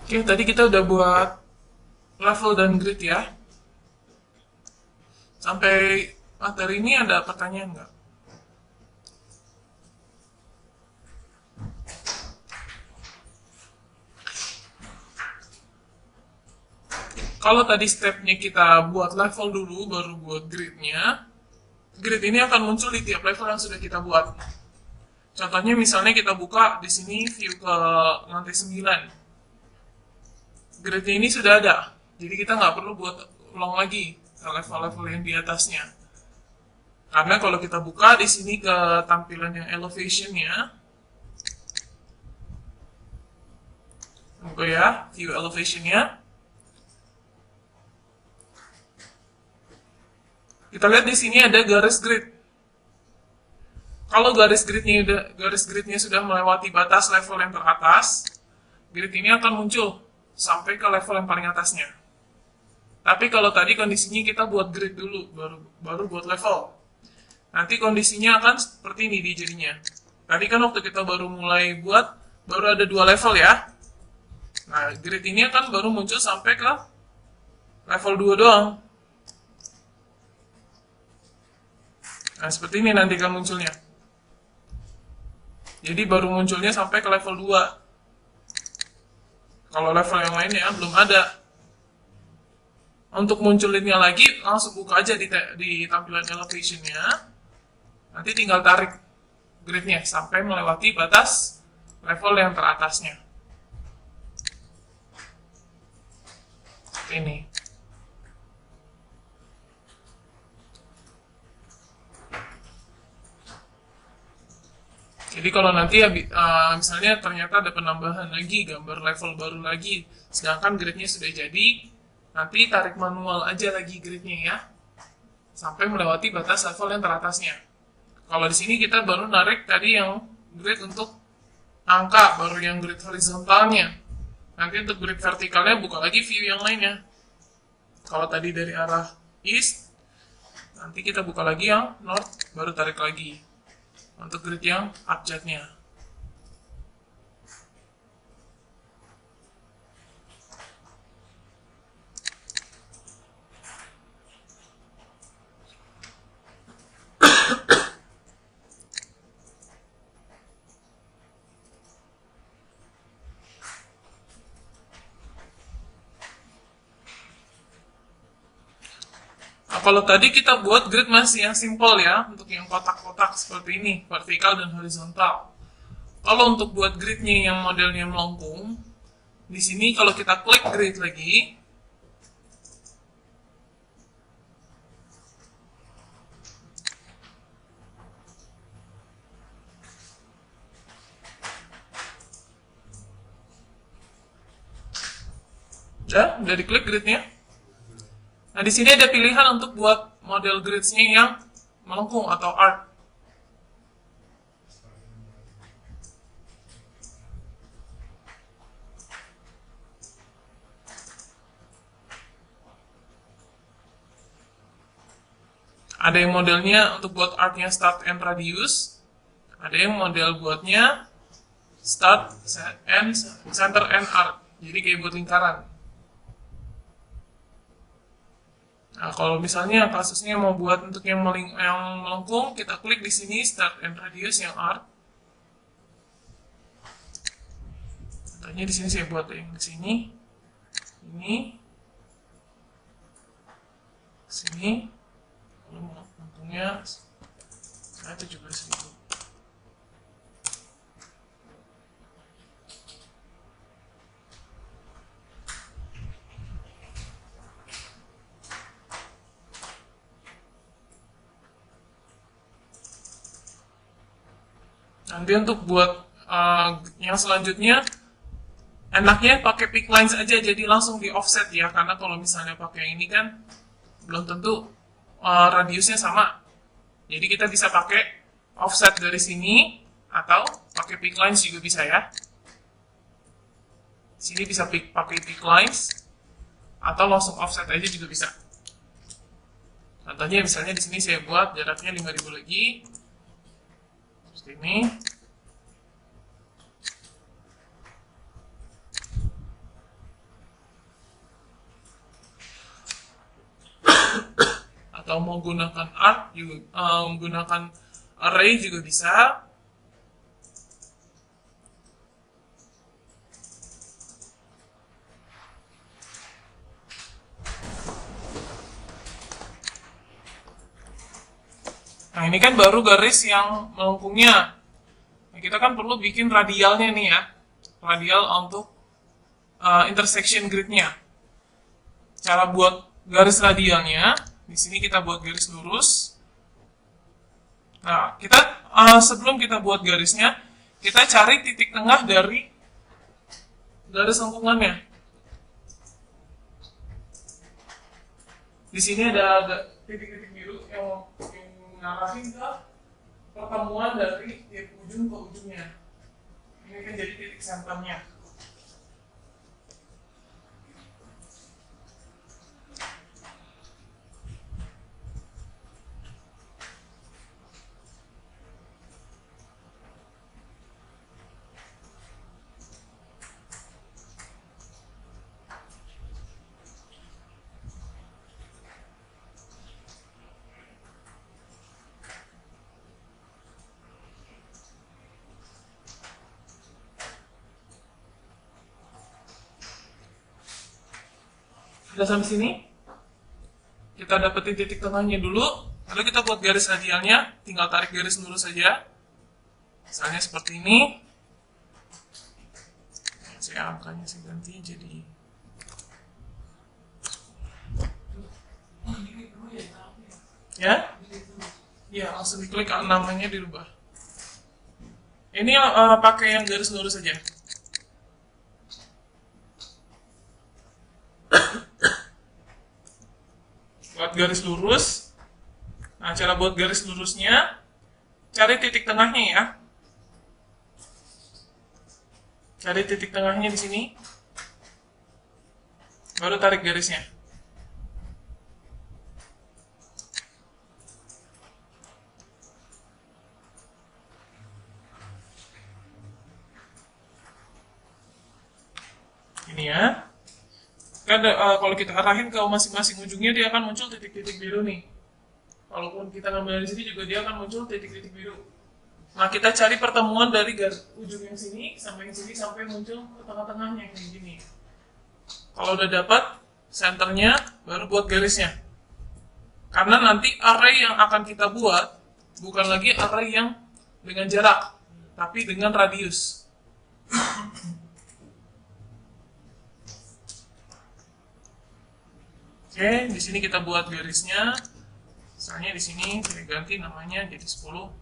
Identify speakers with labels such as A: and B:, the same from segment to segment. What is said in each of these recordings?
A: Oke, tadi kita udah buat level dan grid ya. Sampai materi ini ada pertanyaan nggak? Kalau tadi stepnya kita buat level dulu, baru buat gridnya. Grid ini akan muncul di tiap level yang sudah kita buat. Contohnya misalnya kita buka di sini view ke lantai 9. Gridnya ini sudah ada, jadi kita nggak perlu buat ulang lagi ke level-level yang di atasnya. Karena kalau kita buka di sini ke tampilan yang elevationnya, buka ya, view elevationnya. Kita lihat di sini ada garis grid. Kalau garis gridnya sudah melewati batas level yang teratas, grid ini akan muncul sampai ke level yang paling atasnya. Tapi kalau tadi kondisinya kita buat grid dulu, baru buat level. Nanti kondisinya akan seperti ini di jadinya. Tadi kan waktu kita baru mulai buat, baru ada 2 level ya. Nah, grid ini akan baru muncul sampai ke level 2 doang. Nah, seperti ini nanti kan munculnya. Jadi baru munculnya sampai ke level 2. Kalau level yang lainnya belum ada. Untuk munculinnya lagi, langsung buka aja di tampilan elevationnya. Nanti tinggal tarik gridnya sampai melewati batas level yang teratasnya. Seperti ini. Jadi kalau nanti misalnya ternyata ada penambahan lagi, gambar level baru lagi, sedangkan gridnya sudah jadi, nanti tarik manual aja lagi gridnya ya, sampai melewati batas level yang teratasnya. Kalau di sini kita baru narik tadi yang grid untuk angka, baru yang grid horizontalnya. Nanti untuk grid vertikalnya buka lagi view yang lainnya. Kalau tadi dari arah east, nanti kita buka lagi yang north, baru tarik lagi untuk grid yang abjadnya. Nah, kalau tadi kita buat grid masih yang simple ya, untuk yang kotak-kotak seperti ini, vertikal dan horizontal. Kalau untuk buat gridnya yang modelnya melengkung, di sini kalau kita klik grid lagi, udah diklik gridnya. Nah, di sini ada pilihan untuk buat model grids-nya yang melengkung atau arc. Ada yang modelnya untuk buat arc-nya start and radius. Ada yang model buatnya start and center and arc. Jadi kayak buat lingkaran. Nah, kalau misalnya kasusnya mau buat untuk yang melengkung, kita klik di sini start and radius yang arc. Contohnya di sini saya buat yang di sini, ini, sini, lalu melengkungnya 17.000. Nanti untuk buat yang selanjutnya, enaknya pakai pick lines aja, jadi langsung di offset ya, karena kalau misalnya pakai ini kan belum tentu radiusnya sama. Jadi kita bisa pakai offset dari sini atau pakai pick lines juga bisa ya. Sini bisa pakai pick lines atau langsung offset aja juga bisa. Contohnya misalnya di sini saya buat jaraknya 5.000 lagi. Seperti ini. mau gunakan arc juga, menggunakan array juga bisa. Nah, ini kan baru garis yang melengkungnya. Nah, kita kan perlu bikin radialnya nih ya. Radial untuk intersection gridnya. Cara buat garis radialnya, di sini kita buat garis lurus. Nah, kita sebelum kita buat garisnya, kita cari titik tengah dari garis lengkungannya. Di sini ada titik-titik biru yang ngarahin ke pertemuan dari ujung ke ujungnya. Ini kan jadi titik senternya. Sudah sampai sini, kita dapetin titik tengahnya dulu, lalu kita buat garis radialnya, tinggal tarik garis lurus saja. Misalnya seperti ini. Saya angkanya saya ganti jadi ya, ya langsung diklik, namanya dirubah. Ini pakai yang garis lurus saja. Buat garis lurus. Nah, cara buat garis lurusnya, cari titik tengahnya ya. Cari titik tengahnya di sini. Baru tarik garisnya. Ini ya. Kan kalau kita arahin ke masing-masing ujungnya, dia akan muncul titik-titik biru nih. Walaupun kita ngambil dari sini juga dia akan muncul titik-titik biru. Nah, kita cari pertemuan dari ujung yang sini sampai muncul ke tengah-tengahnya kayak gini. Kalau udah dapat senternya, baru buat garisnya. Karena nanti array yang akan kita buat bukan lagi array yang dengan jarak, tapi dengan radius. Oke, di sini kita buat garisnya. Misalnya di sini saya ganti namanya jadi 10.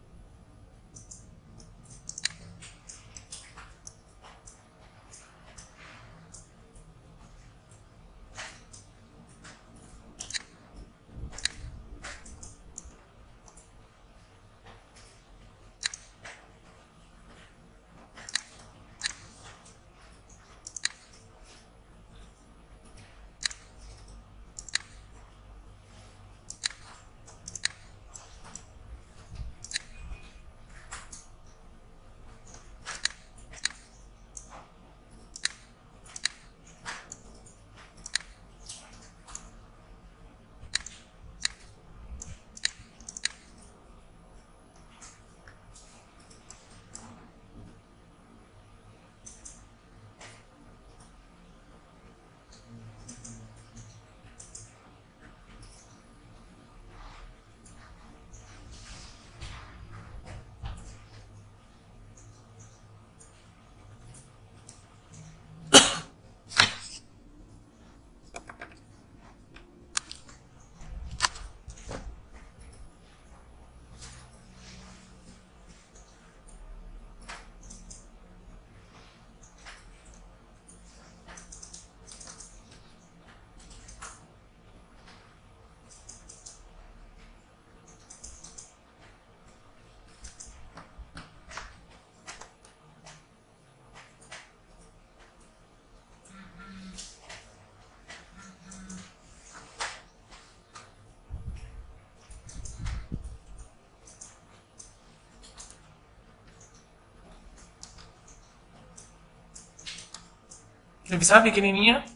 A: Udah bisa bikin ininya.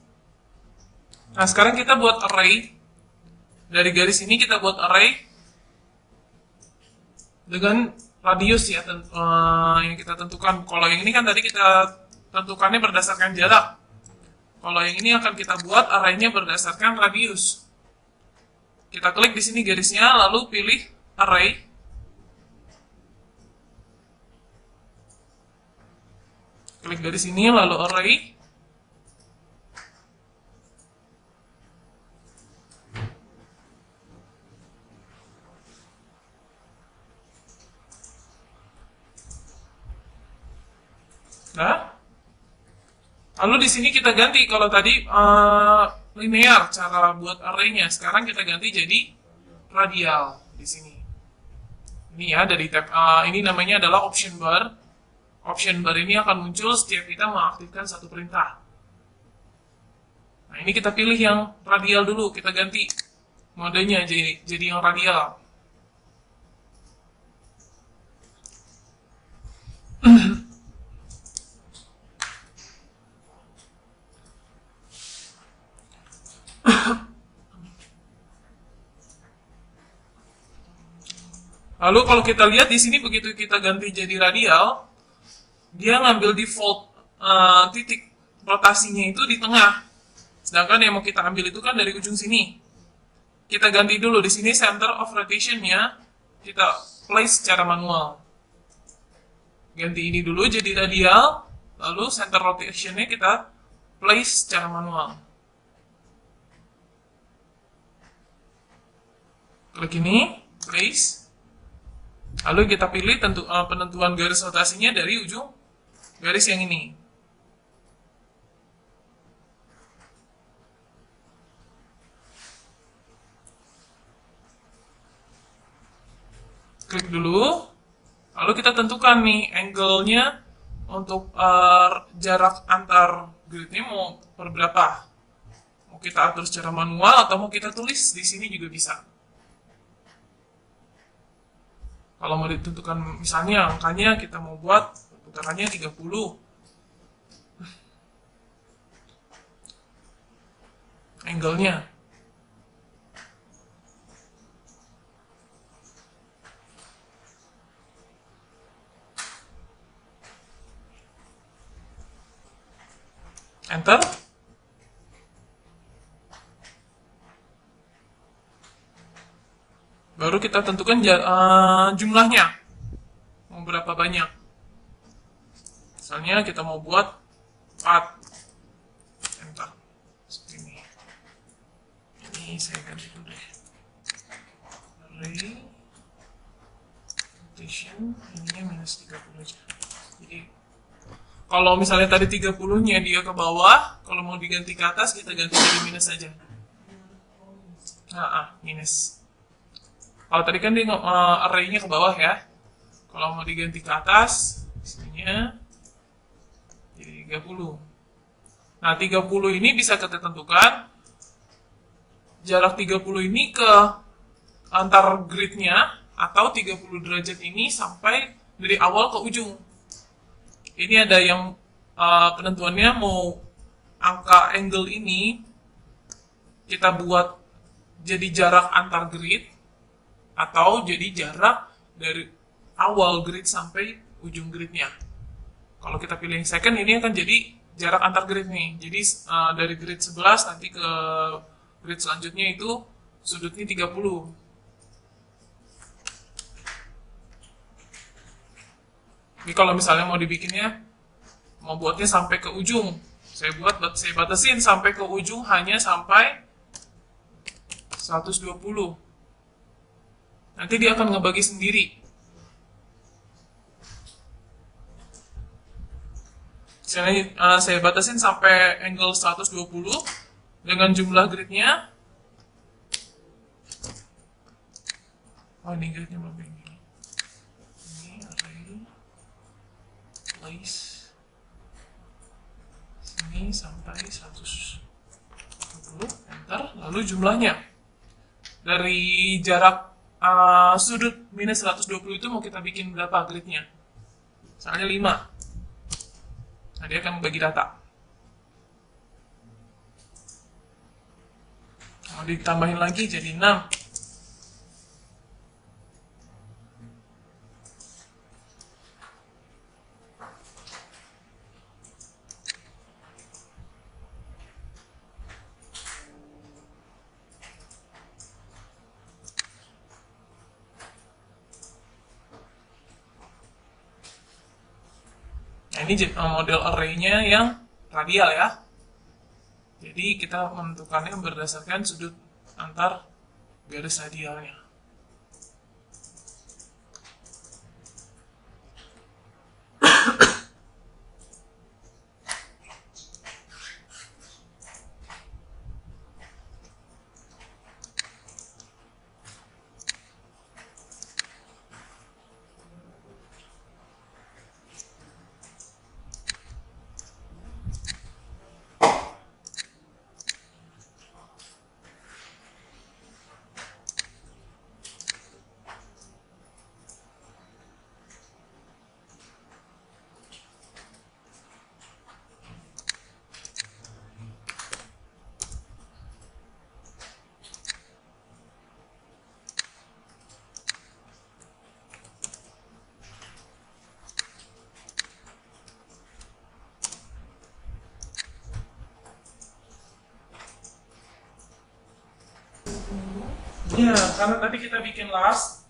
A: Nah, sekarang kita buat array. Dari garis ini kita buat array dengan radius ya, yang kita tentukan. Kalau yang ini kan tadi kita tentukannya berdasarkan jarak. Kalau yang ini akan kita buat arraynya berdasarkan radius. Kita klik di sini garisnya, lalu pilih array. Klik dari sini, lalu array. Nah, lalu di sini kita ganti. Kalau tadi linear cara buat arraynya, sekarang kita ganti jadi radial di sini. Ini ya dari tab ini namanya adalah option bar. Option bar ini akan muncul setiap kita mengaktifkan satu perintah. Nah, ini kita pilih yang radial dulu, kita ganti modenya jadi yang radial. Lalu kalau kita lihat di sini begitu kita ganti jadi radial, dia ngambil default titik rotasinya itu di tengah. Sedangkan yang mau kita ambil itu kan dari ujung sini. Kita ganti dulu di sini center of rotation-nya kita place secara manual. Ganti ini dulu jadi radial, lalu center rotation-nya kita place secara manual. Klik ini, place. Lalu kita pilih penentuan garis rotasinya dari ujung garis yang ini. Klik dulu, lalu kita tentukan nih angle-nya untuk jarak antar gridnya mau berapa. Mau kita atur secara manual atau mau kita tulis di sini juga bisa. Kalau mau ditentukan misalnya angkanya kita mau buat putarannya 30. Angle-nya. Enter. Baru kita tentukan jumlahnya. Mau berapa banyak. Misalnya kita mau buat 4. Enter. Seperti ini. Ini saya ganti dulu deh. Array. Rotation. Ininya minus 30 aja. Jadi, kalau misalnya tadi 30-nya dia ke bawah, kalau mau diganti ke atas, kita ganti jadi minus aja. Minus. Kalau tadi kan dia array-nya ke bawah ya. Kalau mau diganti ke atas, isinya jadi 30. Nah, 30 ini bisa kita tentukan jarak 30 ini ke antar gridnya atau 30 derajat ini sampai dari awal ke ujung. Ini ada yang penentuannya mau angka angle ini kita buat jadi jarak antar grid atau jadi jarak dari awal grid sampai ujung gridnya. Kalau kita pilih yang second, ini akan jadi jarak antar grid nih. Jadi dari grid 11 nanti ke grid selanjutnya itu sudutnya 30. Ini kalau misalnya mau dibikinnya, mau buatnya sampai ke ujung, saya batasin sampai ke ujung hanya sampai 120. Nanti dia akan ngebagi sendiri. Saya batasin sampai angle 120 dengan jumlah gridnya. Oh, ini gridnya belum ini. Ini array place. Sini sampai 120. Enter. Lalu jumlahnya. Dari jarak sudut minus 120 itu mau kita bikin berapa gridnya? Misalnya 5. Nah, dia akan membagi data. Mau ditambahin lagi jadi 6. Nah, ini model array-nya yang radial ya. Jadi kita menentukannya berdasarkan sudut antar garis radialnya. Ya, karena tadi kita bikin last,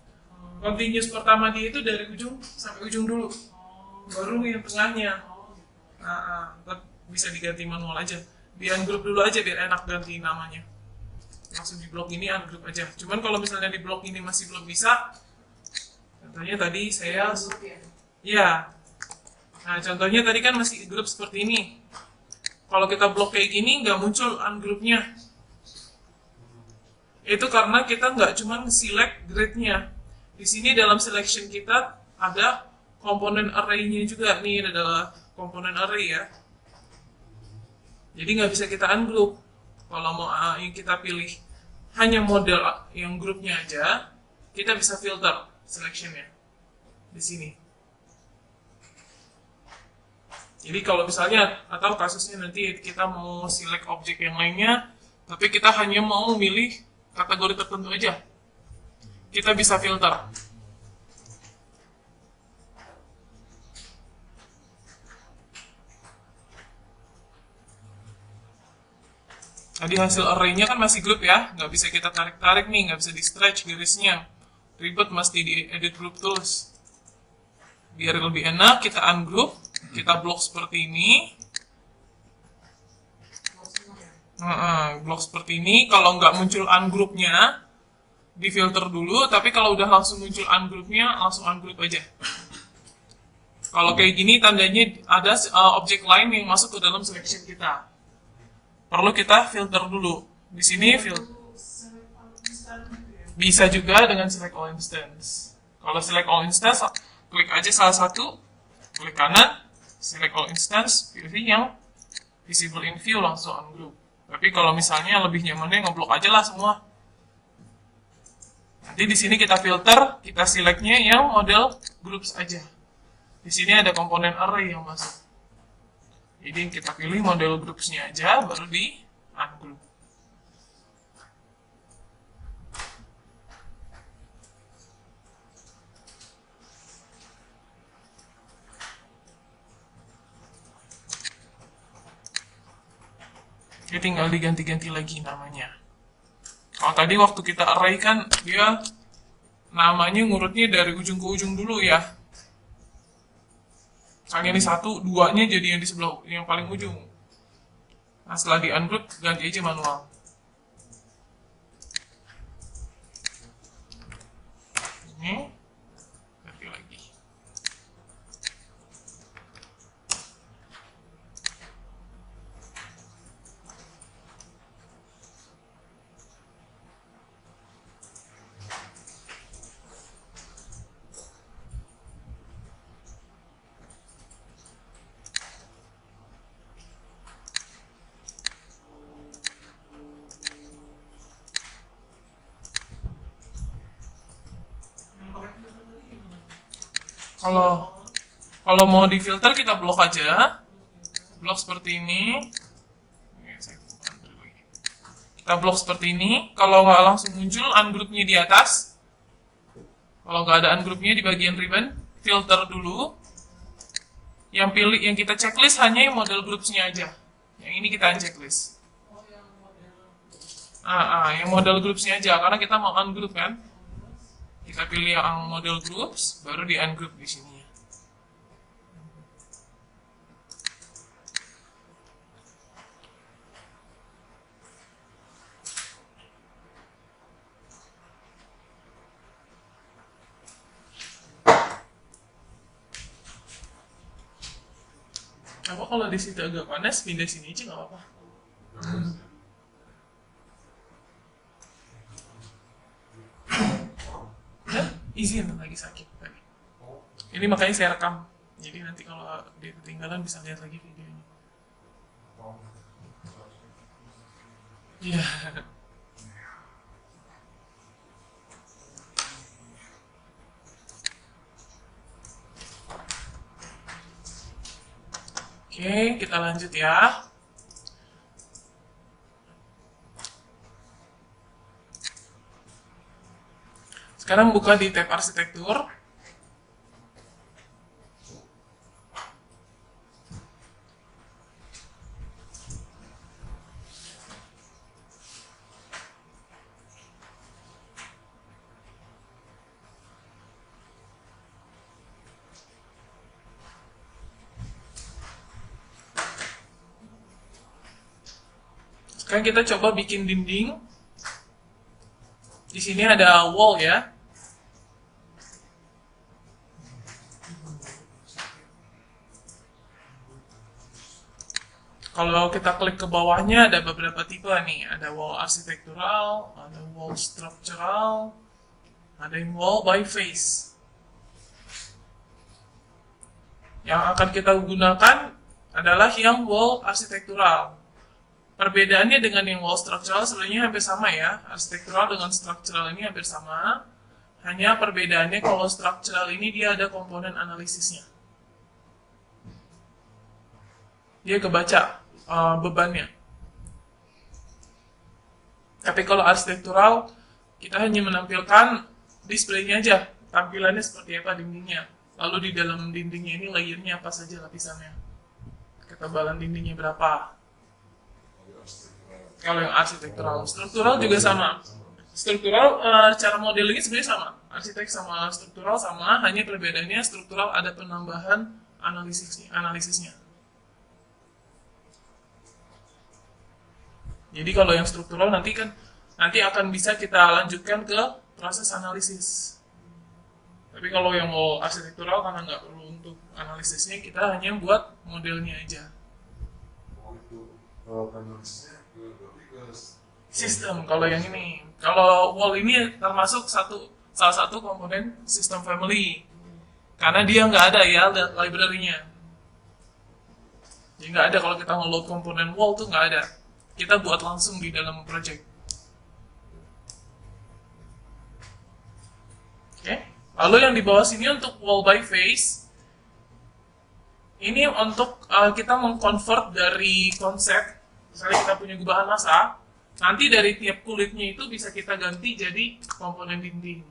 A: continuous pertama dia itu dari ujung sampai ujung dulu, baru yang tengahnya. Bisa diganti manual aja. Di ungroup dulu aja biar enak ganti namanya. Langsung di blok ini ungroup aja. Cuman kalau misalnya di blok ini masih belum bisa, contohnya tadi saya, ya. Nah, contohnya tadi kan masih grup seperti ini. Kalau kita blok kayak gini, nggak muncul ungroupnya. Itu karena kita nggak cuma select grade-nya. Di sini dalam selection kita ada komponen array-nya juga. Nih adalah komponen array ya. Jadi nggak bisa kita ungroup. Kalau mau yang kita pilih hanya model yang grupnya aja, kita bisa filter selection-nya di sini. Jadi kalau misalnya atau kasusnya nanti kita mau select objek yang lainnya, tapi kita hanya mau milih kategori tertentu aja, kita bisa filter. Tadi hasil array-nya kan masih grup ya, nggak bisa kita tarik-tarik nih, nggak bisa di-stretch garisnya. Ribet, mesti di-edit group tools. Biar lebih enak, kita ungroup, kita blok seperti ini. Blok seperti ini, kalau nggak muncul ungroupnya, difilter dulu, tapi kalau udah langsung muncul ungroupnya, langsung ungroup aja. Kalau kayak gini, tandanya ada objek lain yang masuk ke dalam selection kita. Perlu kita filter dulu. Di sini bisa juga dengan select all instance. Kalau select all instance, klik aja salah satu, klik kanan, select all instance, pilih yang visible in view, langsung ungroup. Tapi kalau misalnya lebih nyamannya ngeblok aja lah semua. Nanti di sini kita filter, kita select-nya yang model groups aja. Di sini ada komponen array yang masuk. Jadi kita pilih model groups-nya aja, baru di ungroup. Dia tinggal diganti-ganti lagi namanya. Kalau tadi waktu kita array kan dia namanya ngurutnya dari ujung ke ujung dulu ya. Misalnya ini 1, 2-nya jadi yang di sebelah yang paling ujung. Nah, setelah di ungroup ganti aja manual. Ini ganti lagi. Kalau mau difilter kita blok aja, blok seperti ini. Kita blok seperti ini. Kalau nggak langsung muncul ungroupnya di atas. Kalau nggak ada ungroupnya di bagian ribbon, filter dulu. Yang kita checklist hanya yang model groupsnya aja. Yang ini kita unchecklist. Yang model groupsnya aja, karena kita mau ungroup kan. Kita pilih yang model groups, baru di ungroup di sini. Apa kalau di situ agak panas, pindah sini aja nggak apa-apa. Ya, izin lagi sakit tadi. Ini makanya saya rekam. Jadi nanti kalau dia ketinggalan bisa lihat lagi videonya. Iya. Oke, kita lanjut ya. Sekarang buka di tab arsitektur. Sekarang kita coba bikin dinding. Di sini ada wall ya. Kalau kita klik ke bawahnya ada beberapa tipe nih. Ada wall arsitektural, ada wall structural, ada yang wall by face. Yang akan kita gunakan adalah yang wall arsitektural. Perbedaannya dengan yang wall structural sebenarnya hampir sama ya. Arsitektural dengan structural ini hampir sama. Hanya perbedaannya kalau structural ini dia ada komponen analisisnya. Dia kebaca bebannya. Tapi kalau arsitektural, kita hanya menampilkan displaynya aja. Tampilannya seperti apa dindingnya. Lalu di dalam dindingnya ini layernya apa saja lapisannya. Ketebalan dindingnya berapa. Kalau yang arsitektural, struktural juga sama. Struktural cara modelingnya sebenarnya sama. Arsitek sama struktural sama, hanya perbedaannya struktural ada penambahan analisisnya. Jadi kalau yang struktural nanti akan bisa kita lanjutkan ke proses analisis. Tapi kalau yang mau arsitektural karena nggak perlu untuk analisisnya, kita hanya buat modelnya aja. Sistem kalau yang ini, kalau wall ini termasuk salah satu komponen sistem family, karena dia nggak ada ya library-nya. Jadi nggak ada kalau kita nge-load komponen wall tuh nggak ada. Kita buat langsung di dalam project. Oke. Lalu yang di bawah sini untuk wall by face, ini untuk kita mengconvert dari konsep, misalnya kita punya gubahan massa, nanti dari tiap kulitnya itu bisa kita ganti jadi komponen dinding.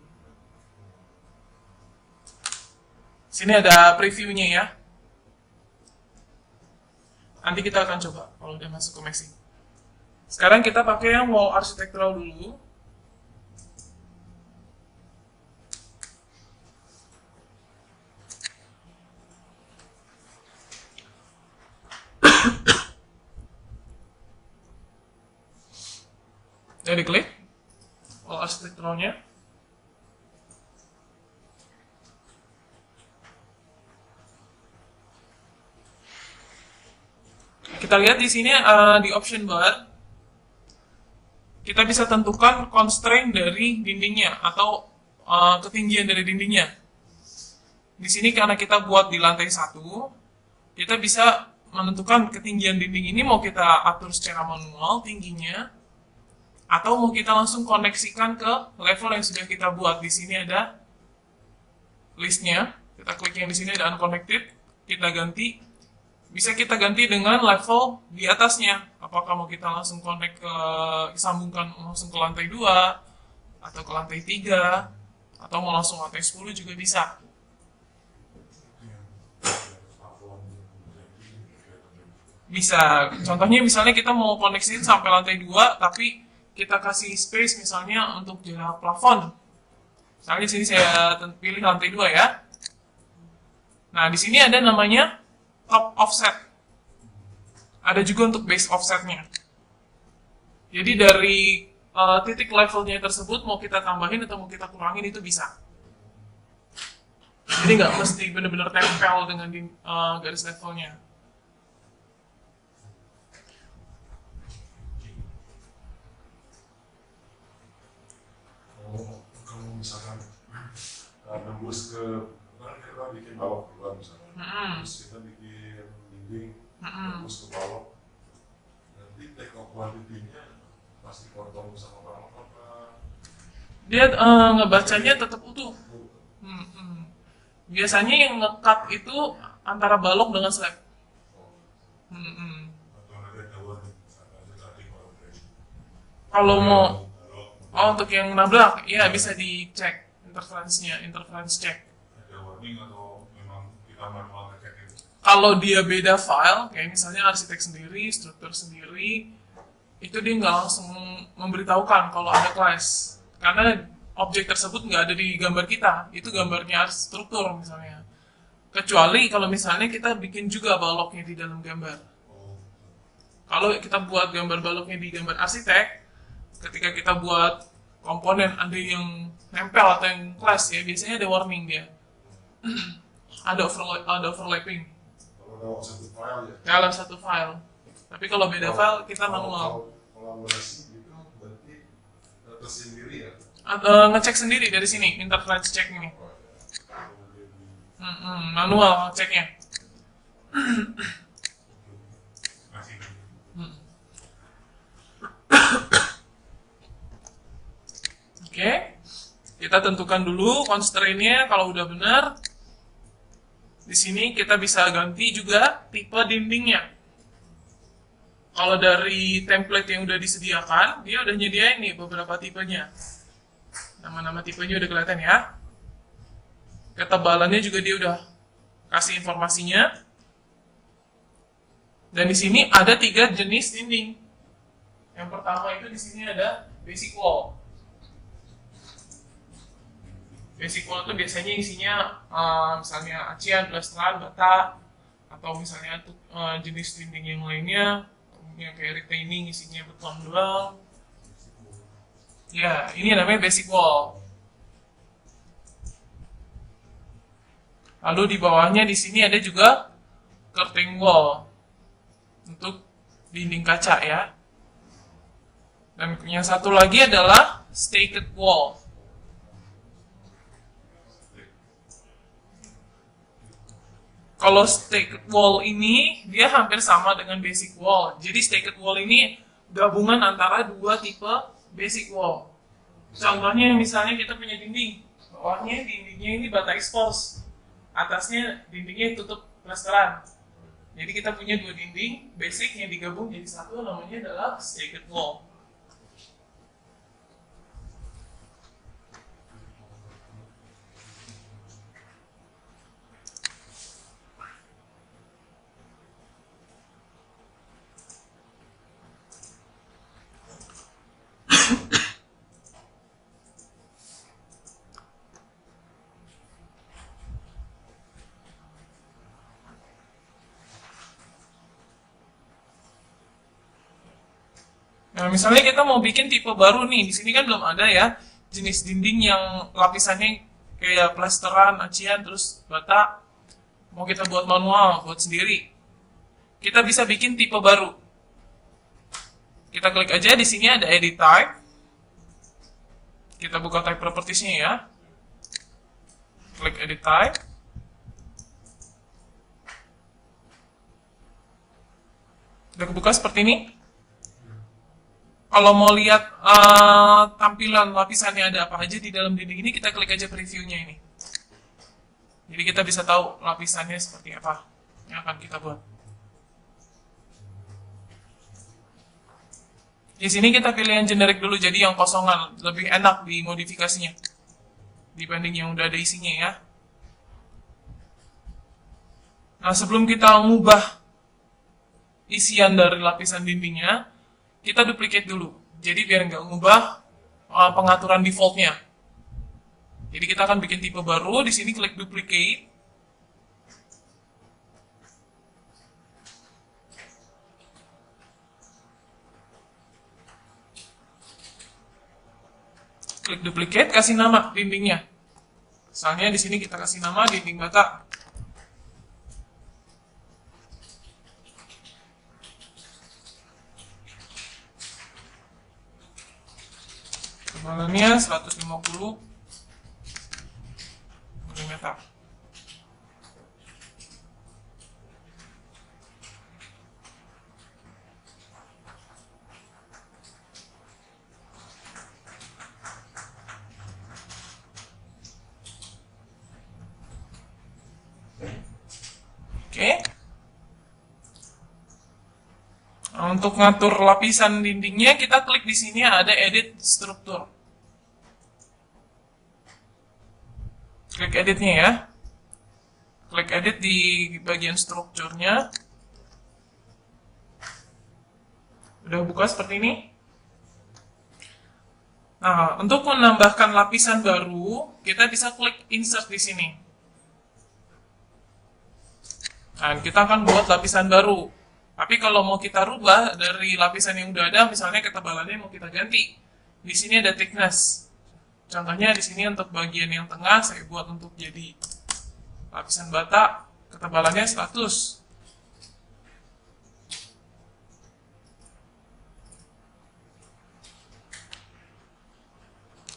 A: Sini ada previewnya ya. Nanti kita akan coba kalau udah masuk ke Maxi. Sekarang kita pakai yang wall arsitektural dulu. Udah diklik wall arsitekturalnya. Kita lihat di sini di option bar, kita bisa tentukan constraint dari dindingnya atau ketinggian dari dindingnya. Di sini karena kita buat di lantai 1, kita bisa menentukan ketinggian dinding ini mau kita atur secara manual tingginya, atau mau kita langsung koneksikan ke level yang sudah kita buat. Di sini ada listnya, kita klik yang di sini ada unconnected, kita ganti bisa kita ganti dengan level di atasnya. Apakah mau kita langsung connect ke, sambungkan langsung ke lantai 2 atau ke lantai 3 atau mau langsung lantai 10 juga bisa. Bisa. Contohnya misalnya kita mau koneksiin sampai lantai 2 tapi kita kasih space misalnya untuk jarak plafon. Misalnya di sini saya pilih lantai 2 ya. Nah, di sini ada namanya top offset. Ada juga untuk base offsetnya. Jadi dari titik levelnya tersebut mau kita tambahin atau mau kita kurangin itu bisa. Jadi nggak mesti benar-benar tempel dengan garis levelnya.
B: Kalau misalkan nembus ke, kan kita bikin balok duluan misalkan, terus kita bikin dinding, nembus ke balok, nanti take off quantity-nya pasti potong sama balok apa?
A: Dia ngebacanya tetap utuh. Biasanya yang nge-cut itu antara balok dengan slab.
B: Atau nanti ada warning, ada cutting or break.
A: Kalau mau untuk yang nabrak, ya bisa dicek interference check.
B: Ada warning atau memang kita manual ngecek itu?
A: Kalau dia beda file, kayak misalnya arsitek sendiri, struktur sendiri, itu dia nggak langsung memberitahukan kalau ada clash. Karena objek tersebut nggak ada di gambar kita, itu gambarnya struktur misalnya. Kecuali kalau misalnya kita bikin juga baloknya di dalam gambar. Kalau kita buat gambar baloknya di gambar arsitek, ketika kita buat komponen ada yang nempel atau yang clash ya, biasanya ada warning dia. ada overlapping.
B: Kalau dalam satu file ya?
A: Dalam satu file. Tapi kalau beda file, kita manual.
B: Kolaborasi itu berarti tersendiri ya?
A: Ngecek sendiri dari sini, interference check ini. Manual ngeceknya. Oke, kita tentukan dulu constraint-nya. Kalau udah benar, di sini kita bisa ganti juga tipe dindingnya. Kalau dari template yang udah disediakan, dia udah nyediain nih beberapa tipenya. Nama-nama tipenya udah kelihatan ya. Ketebalannya juga dia udah kasih informasinya. Dan di sini ada 3 jenis dinding. Yang pertama itu di sini ada basic wall. Basic wall itu biasanya isinya misalnya acian, plesteran, bata, atau misalnya jenis dinding yang lainnya yang kayak retaining isinya beton doang. Ya, ini namanya basic wall. Lalu di bawahnya di sini ada juga curtain wall untuk dinding kaca ya. Dan yang satu lagi adalah staked wall. Kalau staked wall ini dia hampir sama dengan basic wall. Jadi staked wall ini gabungan antara 2 tipe basic wall. Contohnya misalnya kita punya dinding, bawahnya dindingnya ini bata expose, atasnya dindingnya tutup plesteran. Jadi kita punya 2 dinding basic yang digabung jadi satu, namanya adalah staked wall. Nah, misalnya kita mau bikin tipe baru nih, di sini kan belum ada ya jenis dinding yang lapisannya kayak plesteran, acian, terus bata. Mau kita buat manual, buat sendiri. Kita bisa bikin tipe baru. Kita klik aja di sini ada edit type. Kita buka type properties-nya ya. Klik edit type. Udah kebuka seperti ini. Kalau mau lihat tampilan lapisannya ada apa aja di dalam dinding ini, kita klik aja previewnya ini. Jadi kita bisa tahu lapisannya seperti apa yang akan kita buat. Di sini kita pilih yang generik dulu, jadi yang kosongan, lebih enak di modifikasinya dibanding yang udah ada isinya ya. Nah, sebelum kita mengubah isian dari lapisan dindingnya, kita duplicate dulu. Jadi biar nggak mengubah pengaturan defaultnya. Jadi kita akan bikin tipe baru, di sini klik duplicate. Klik duplicate, kasih nama dindingnya. Misalnya di sini kita kasih nama dinding bata. Kebalannya 150 mm. Oke. Nah, untuk ngatur lapisan dindingnya, kita klik di sini ada edit struktur. Klik editnya ya. Klik edit di bagian strukturnya. Udah buka seperti ini. Nah, untuk menambahkan lapisan baru, kita bisa klik insert di sini. Nah, kita akan buat lapisan baru. Tapi kalau mau kita rubah dari lapisan yang udah ada, misalnya ketebalannya mau kita ganti. Di sini ada thickness. Contohnya di sini untuk bagian yang tengah saya buat untuk jadi lapisan bata, ketebalannya 100.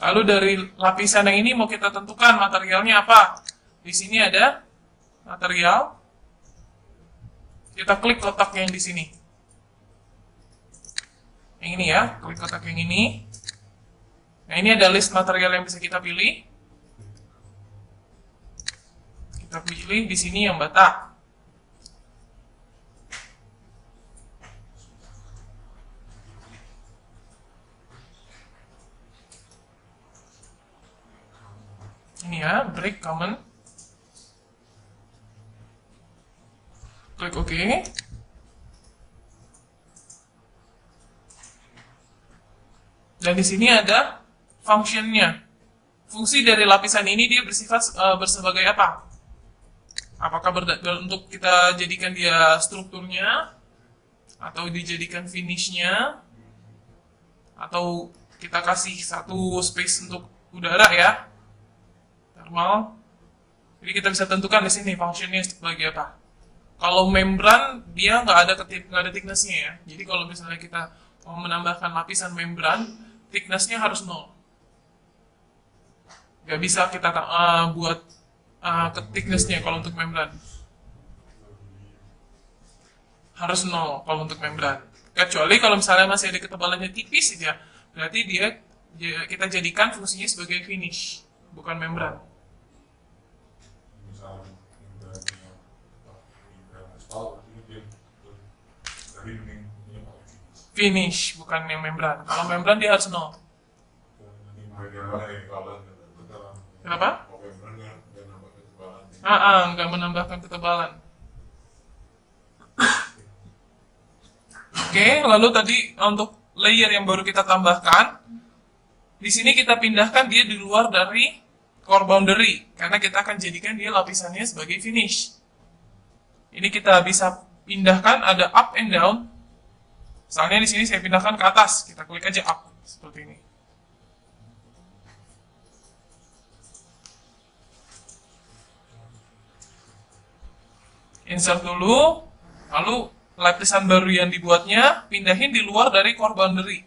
A: Lalu dari lapisan yang ini mau kita tentukan materialnya apa. Di sini ada material. Kita klik kotak yang di sini. Yang ini ya, klik kotak yang ini. Nah, ini ada list material yang bisa kita pilih. Kita pilih di sini yang bata. Ini ya, brick common. Klik OK. Dan di sini ada function-nya. Fungsi dari lapisan ini dia bersifat bersebagai apa? Apakah untuk kita jadikan dia strukturnya, atau dijadikan finish-nya, atau kita kasih satu space untuk udara ya, thermal. Jadi kita bisa tentukan di sini function-nya sebagai apa. Kalau membran dia nggak ada thickness-nya ya. Jadi kalau misalnya kita mau menambahkan lapisan membran, thickness-nya harus 0. Nggak bisa kita buat ke thickness-nya kalau untuk membran. Harus 0 kalau untuk membran. Kecuali kalau misalnya masih ada ketebalannya tipis saja, berarti kita jadikan fungsinya sebagai finish, bukan membran. Finish, bukan yang membran. Kalau membran dia harus 0. Kenapa? Nggak menambahkan ketebalan. Oke, lalu tadi untuk layer yang baru kita tambahkan, di sini kita pindahkan dia di luar dari core boundary, karena kita akan jadikan dia lapisannya sebagai finish. Ini kita bisa pindahkan, ada up and down. Misalnya di sini saya pindahkan ke atas, kita klik aja up seperti ini. Insert dulu, lalu lapisan baru yang dibuatnya pindahin di luar dari core boundary.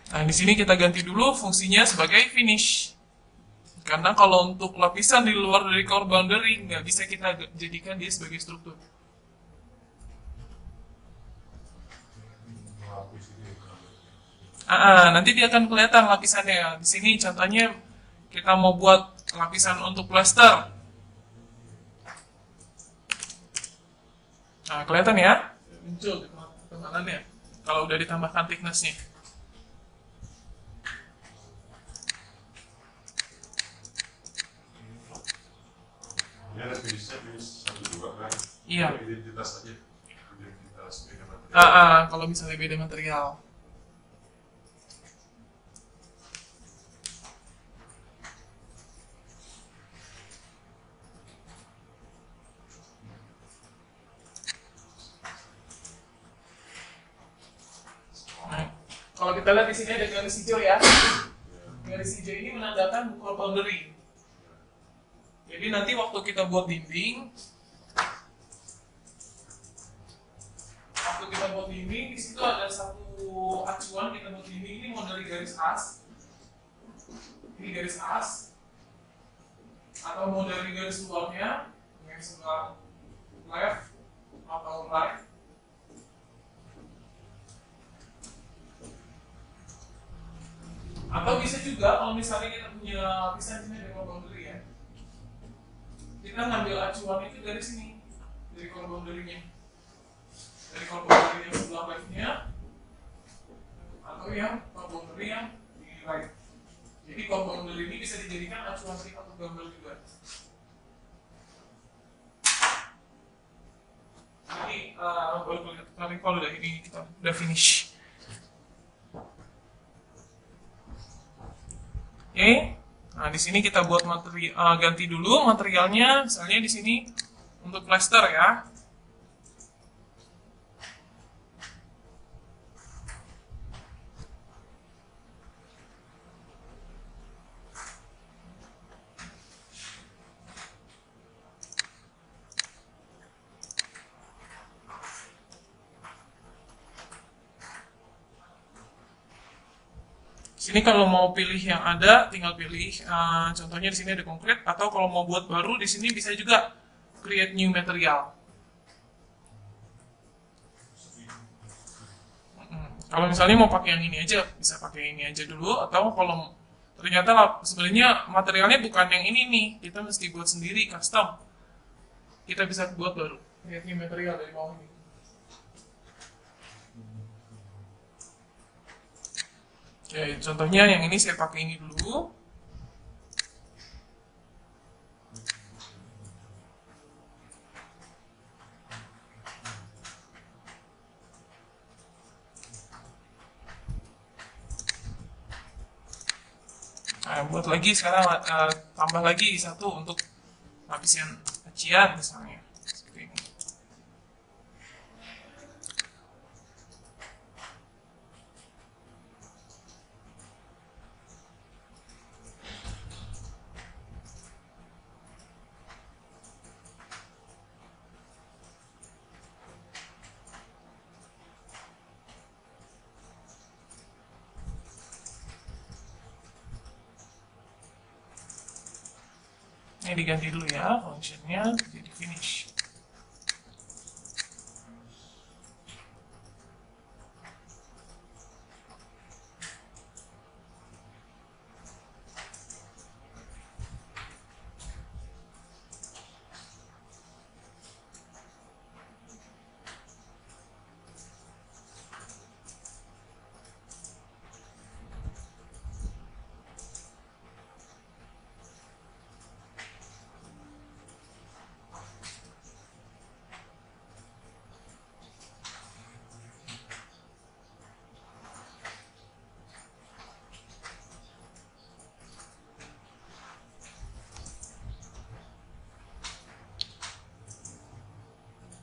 A: Nah, di sini kita ganti dulu fungsinya sebagai finish. Karena kalau untuk lapisan di luar dari core boundary, nggak bisa kita jadikan dia sebagai struktur. Nanti dia akan kelihatan lapisannya. Di sini contohnya kita mau buat lapisan untuk plester. Nah, kelihatan ya? Muncul ketebalannya kalau udah ditambahkan thickness-nya.
B: Ini ada finishnya, finish satu juga kan?
A: Iya.
B: Identitas aja. Identitas beda material.
A: Kalau misalnya beda material. Kalau kita lihat di sini ada garis hijau ya. Garis hijau ini menandakan core boundary. Jadi nanti waktu kita buat dinding, di situ ada satu acuan kita buat dinding ini mau dari garis as. Ini garis as. Atau mau dari garis luarnya, yang sebelah left atau right. Atau bisa juga kalau misalnya kita punya lapisan sini dari core boundary ya, kita ngambil acuan itu dari sini, dari core boundary-nya, dari core boundary yang sebelah left-nya, atau yang core boundary yang di right. Jadi core boundary ini bisa dijadikan acuan kita untuk gambar juga. Jadi baru kelihatan kalau udah ini kita udah finish. Oke, nah di sini kita buat ganti dulu materialnya, misalnya di sini untuk plester ya. Sini kalau mau pilih yang ada, tinggal pilih. Contohnya di sini ada konkret, atau kalau mau buat baru di sini bisa juga create new material. Kalau misalnya mau pakai yang ini aja, bisa pakai ini aja dulu. Atau kalau ternyata sebenarnya materialnya bukan yang ini nih, kita mesti buat sendiri, custom. Kita bisa buat baru, create new material dari bawah ini. Oke, contohnya yang ini saya pakai ini dulu. Nah, buat lagi sekarang tambah lagi satu untuk lapisan acian misalnya. Seperti ini. Ini diganti dulu ya, functionnya jadi finish.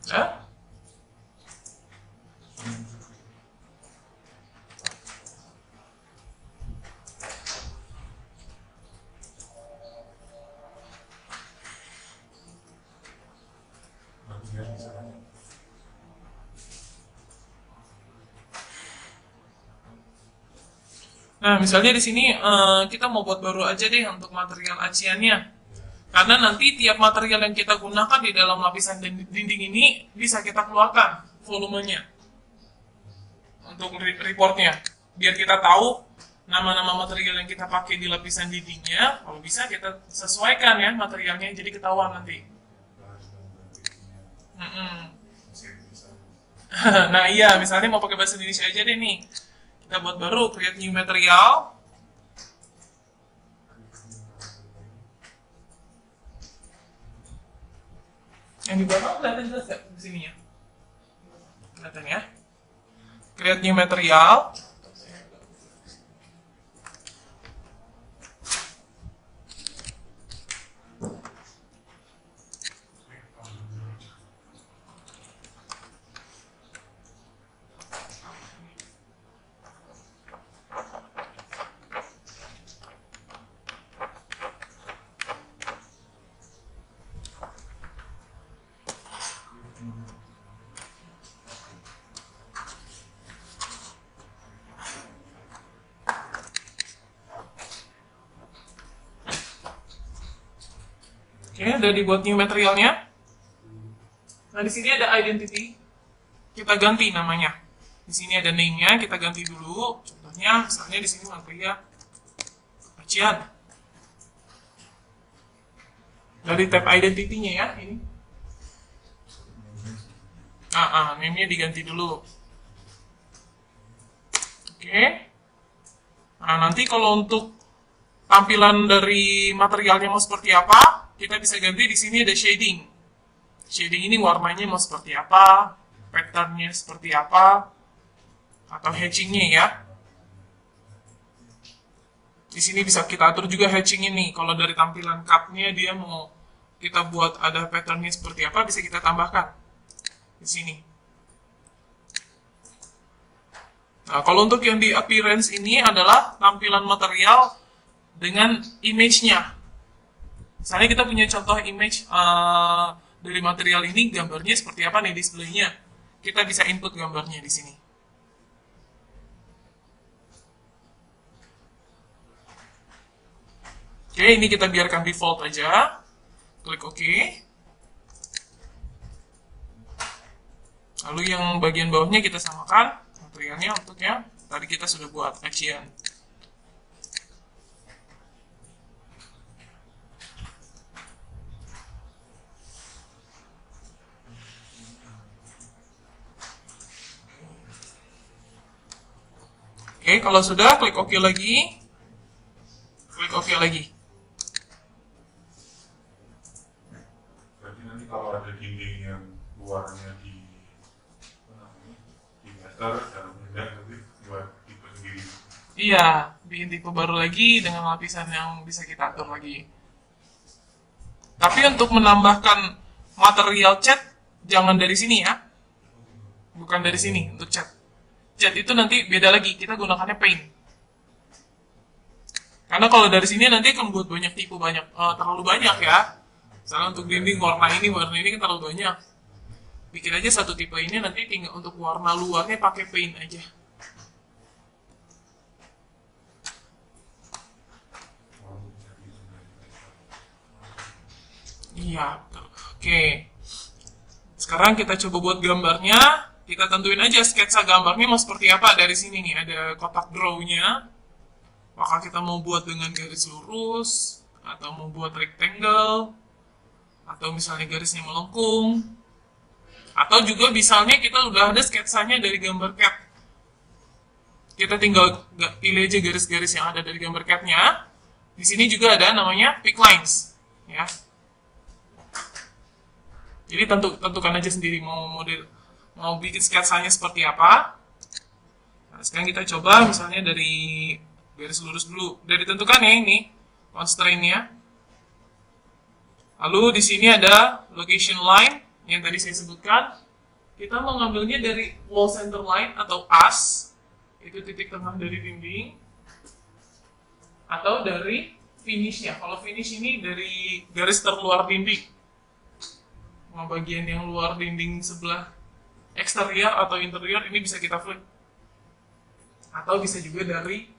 A: Ya? Nah, misalnya di sini kita mau buat baru aja deh untuk material aciannya. Karena nanti tiap material yang kita gunakan di dalam lapisan dinding ini bisa kita keluarkan volumenya untuk reportnya. biar kita tahu nama-nama material yang kita pakai di lapisan dindingnya. Kalau bisa kita sesuaikan ya materialnya, jadi ketahuan nanti. Nah iya, misalnya mau pakai bahasa Indonesia aja deh nih. Kita buat baru, create new material. Yang di bawah kelihatan jelas nggak di sini ya? Kelihatan ya? Create new material. Oke, udah dibuat new materialnya. Nah, di sini ada identity. Kita ganti namanya. Di sini ada name-nya, kita ganti dulu. Contohnya, misalnya di sini material Acian. Dari tab identity-nya ya, ini. Name-nya diganti dulu. Oke. Nah, nanti kalau untuk tampilan dari materialnya mau seperti apa, kita bisa ganti. Di sini ada shading. Shading ini warnanya mau seperti apa, patternnya seperti apa, atau hatchingnya ya. Di sini bisa kita atur juga hatching ini. Kalau dari tampilan cut-nya dia mau kita buat ada patternnya seperti apa, bisa kita tambahkan di sini. Nah, kalau untuk yang di appearance ini adalah tampilan material dengan image-nya. Misalnya kita punya contoh image dari material ini, gambarnya seperti apa nih display-nya. Kita bisa input gambarnya di sini. Oke, ini kita biarkan default aja. Klik OK. Lalu yang bagian bawahnya kita samakan materialnya untuk yang tadi kita sudah buat action. Oke, kalau sudah, klik OK lagi. Klik OK lagi.
B: Berarti nanti kalau ada dinding yang luarnya di meter, dalamnya nanti buat tipe sendiri.
A: Iya, bikin tipe baru lagi dengan lapisan yang bisa kita atur lagi. Tapi untuk menambahkan material cat, jangan dari sini ya. Bukan dari sini untuk cat. Cat itu nanti beda lagi, kita gunakannya paint. Karena kalau dari sini nanti akan buat banyak tipe, terlalu banyak ya. Misalnya untuk dinding warna ini kan terlalu banyak. Bikin aja satu tipe ini, nanti tinggal untuk warna luarnya pakai paint aja. Iya, betul. Oke. Sekarang kita coba buat gambarnya. Kita tentuin aja sketsa gambarnya mau seperti apa. Dari sini nih ada kotak draw-nya. Apakah kita mau buat dengan garis lurus, atau mau buat rectangle, atau misalnya garisnya melengkung, atau juga misalnya kita udah ada sketsanya dari gambar cat. Kita tinggal pilih aja garis-garis yang ada dari gambar cat-nya. Di sini juga ada namanya pick lines, ya. Jadi tentukan aja sendiri mau bikin sketsanya seperti apa. Nah, sekarang kita coba misalnya dari garis lurus dulu. Udah ditentukan ya ini constraint-nya. Lalu di sini ada location line yang tadi saya sebutkan. Kita mengambilnya dari wall center line atau as, itu titik tengah dari dinding, atau dari finish-nya. Kalau finish ini dari garis terluar dinding. Bagian yang luar dinding sebelah eksterior atau interior ini bisa kita flip. Atau bisa juga dari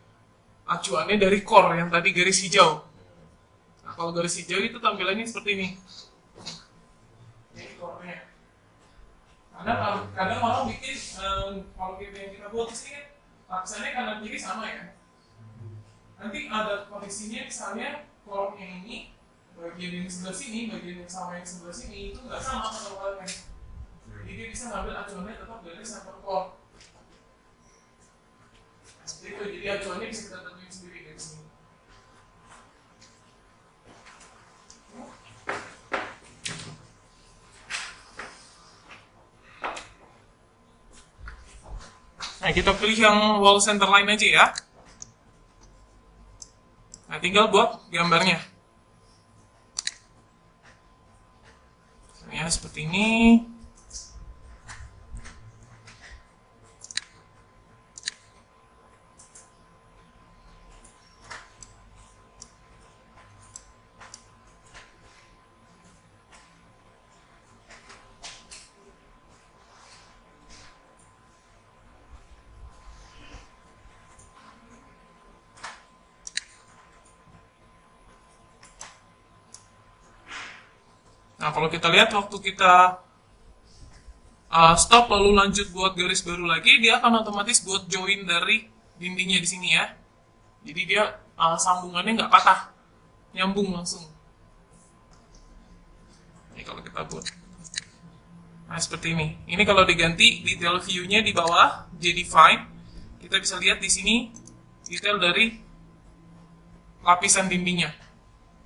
A: acuannya dari core yang tadi garis hijau. Nah, kalau garis hijau itu tampilannya seperti ini. Ini core-nya. Karena kadang orang bikin kalau yang kita buat di sini kan lapisannya kanan kiri sama ya. Nanti ada koneksinya, misalnya kolom yang ini, bagian yang sebelah sini, bagian yang sama yang sebelah sini itu nggak sama ketebalannya. Jadi dia bisa ngambil acuannya tetap dari center core. Seperti itu, jadi acuannya bisa kita tentuin sendiri dari sini. Nah, kita pilih yang wall center line aja ya. Nah, tinggal buat gambarnya. Ya, seperti ini. Nah, kalau kita lihat waktu kita stop lalu lanjut buat garis baru lagi, dia akan otomatis buat join dari dindingnya di sini ya. Jadi dia sambungannya nggak patah, nyambung langsung. Ini kalau kita buat, nah seperti ini. Ini kalau diganti detail view-nya di bawah jadi fine, kita bisa lihat di sini detail dari lapisan dindingnya.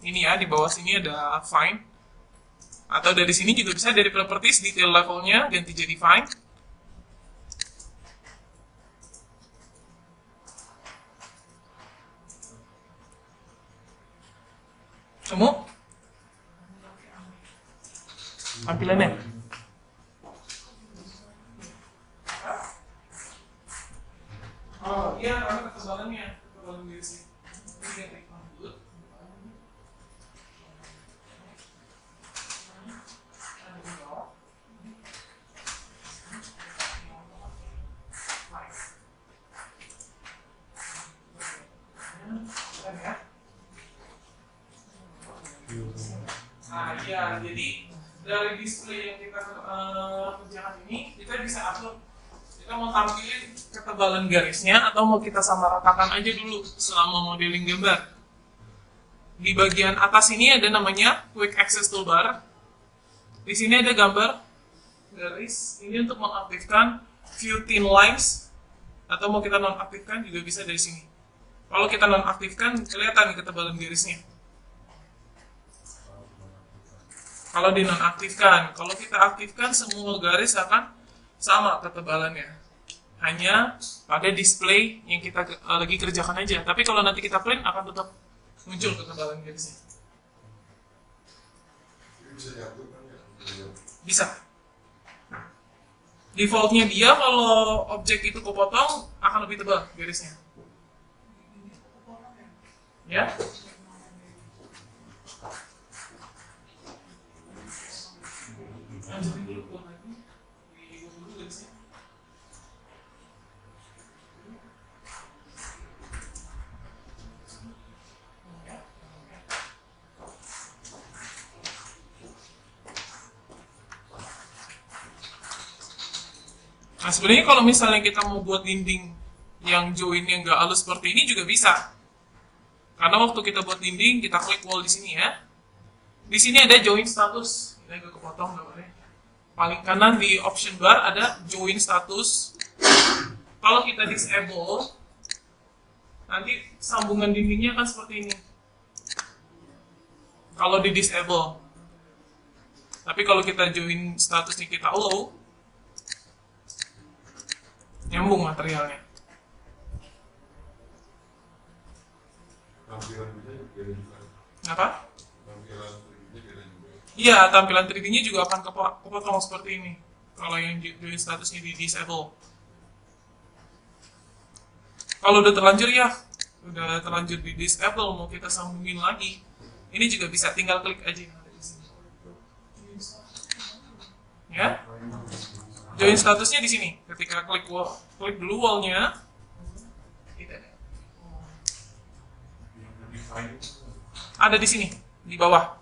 A: Ini ya, di bawah sini ada fine. Atau dari sini juga bisa dari properties detail levelnya ganti jadi fine. Semua tampilannya. Oh iya, karena ketebalannya, ketebalan garisnya. Nah, iya, jadi dari display yang kita kerjakan ini, kita bisa atur. Kita mau tampilin ketebalan garisnya atau mau kita samaratakan aja dulu selama modeling gambar. Di bagian atas ini ada namanya Quick Access Toolbar. Di sini ada gambar garis. Ini untuk mengaktifkan View Thin Lines, atau mau kita nonaktifkan juga bisa dari sini. Kalau kita nonaktifkan, kelihatan ketebalan garisnya. Kalau dinonaktifkan, kalau kita aktifkan semua garis akan sama ketebalannya. Hanya pada display yang kita lagi kerjakan aja. Tapi kalau nanti kita print akan tetap muncul ketebalan garisnya. Bisa. Defaultnya dia kalau objek itu kepotong akan lebih tebal garisnya. Ya. Lanjutin dulu buat lagi. Dibuat dulu garisnya. Nah, sebenarnya kalau misalnya kita mau buat dinding yang join yang nggak halus seperti ini juga bisa. Karena waktu kita buat dinding, kita klik wall di sini ya. Di sini ada join status. Ini agak kepotong gambarnya. Paling kanan di option bar ada join status. Kalau kita disable, nanti sambungan dindingnya akan seperti ini. Kalau di disable. Tapi kalau kita join statusnya kita allow, nyambung materialnya.
B: Tampilan beda juga.
A: Apa?
B: Tampilan 3D beda juga.
A: Iya, tampilan 3D-nya juga akan kepotong seperti ini. Kalau yang join statusnya di disable. Kalau udah terlanjur ya, udah terlanjur di disable, mau kita sambungin lagi, ini juga bisa, tinggal klik aja yang ada di sini. Ya, join statusnya di sini. Ketika klik dulu wall-nya, ada di sini, di bawah.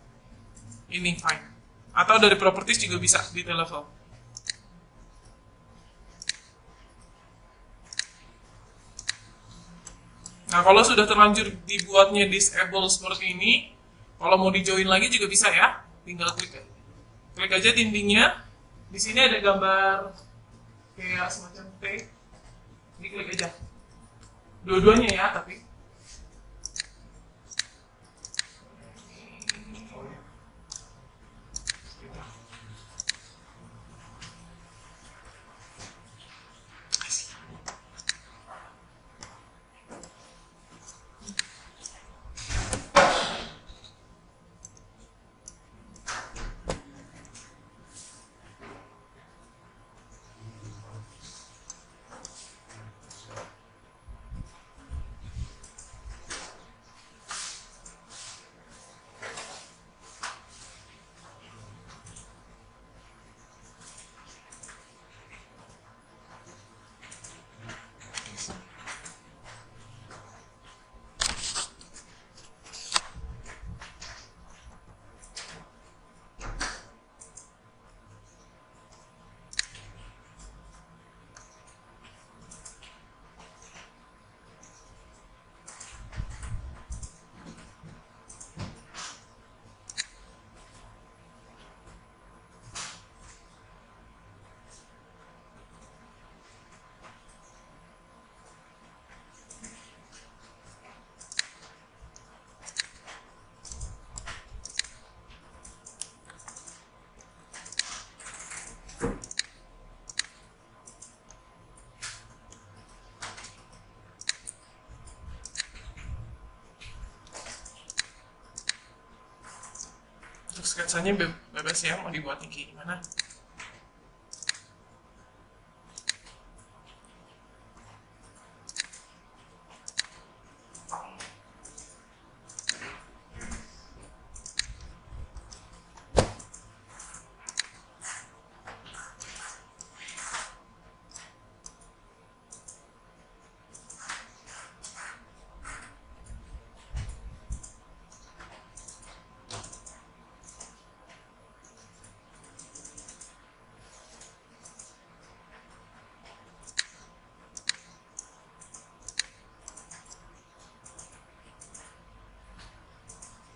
A: Ini fine. Atau dari properties juga bisa, detail level. Nah, kalau sudah terlanjur dibuatnya disable seperti ini, kalau mau di join lagi juga bisa ya. Tinggal klik aja dindingnya. Di sini ada gambar kayak semacam T. Ini klik aja. Dua-duanya ya, tapi untuk sketsanya bebas ya, mau dibuatnya kayak gimana.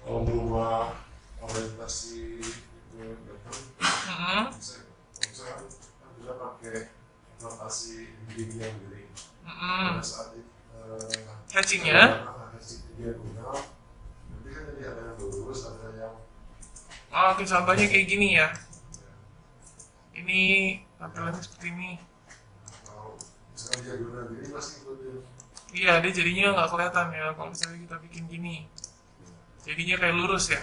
B: Kalau berubah orientasi itu bisa kan bisa pakai notasi dinding yang miring. Pada saat
A: Hatchingnya,
B: hatching diagonal, nanti kan jadi ada yang lurus, ada yang
A: oke, contohnya kayak gini ya. Ini tampilannya seperti ini.
B: kalau misalkan diagonal gini pasti ikutin.
A: Iya, dia jadinya nggak kelihatan ya kalau misalnya kita bikin gini. Jadinya kayak lurus ya.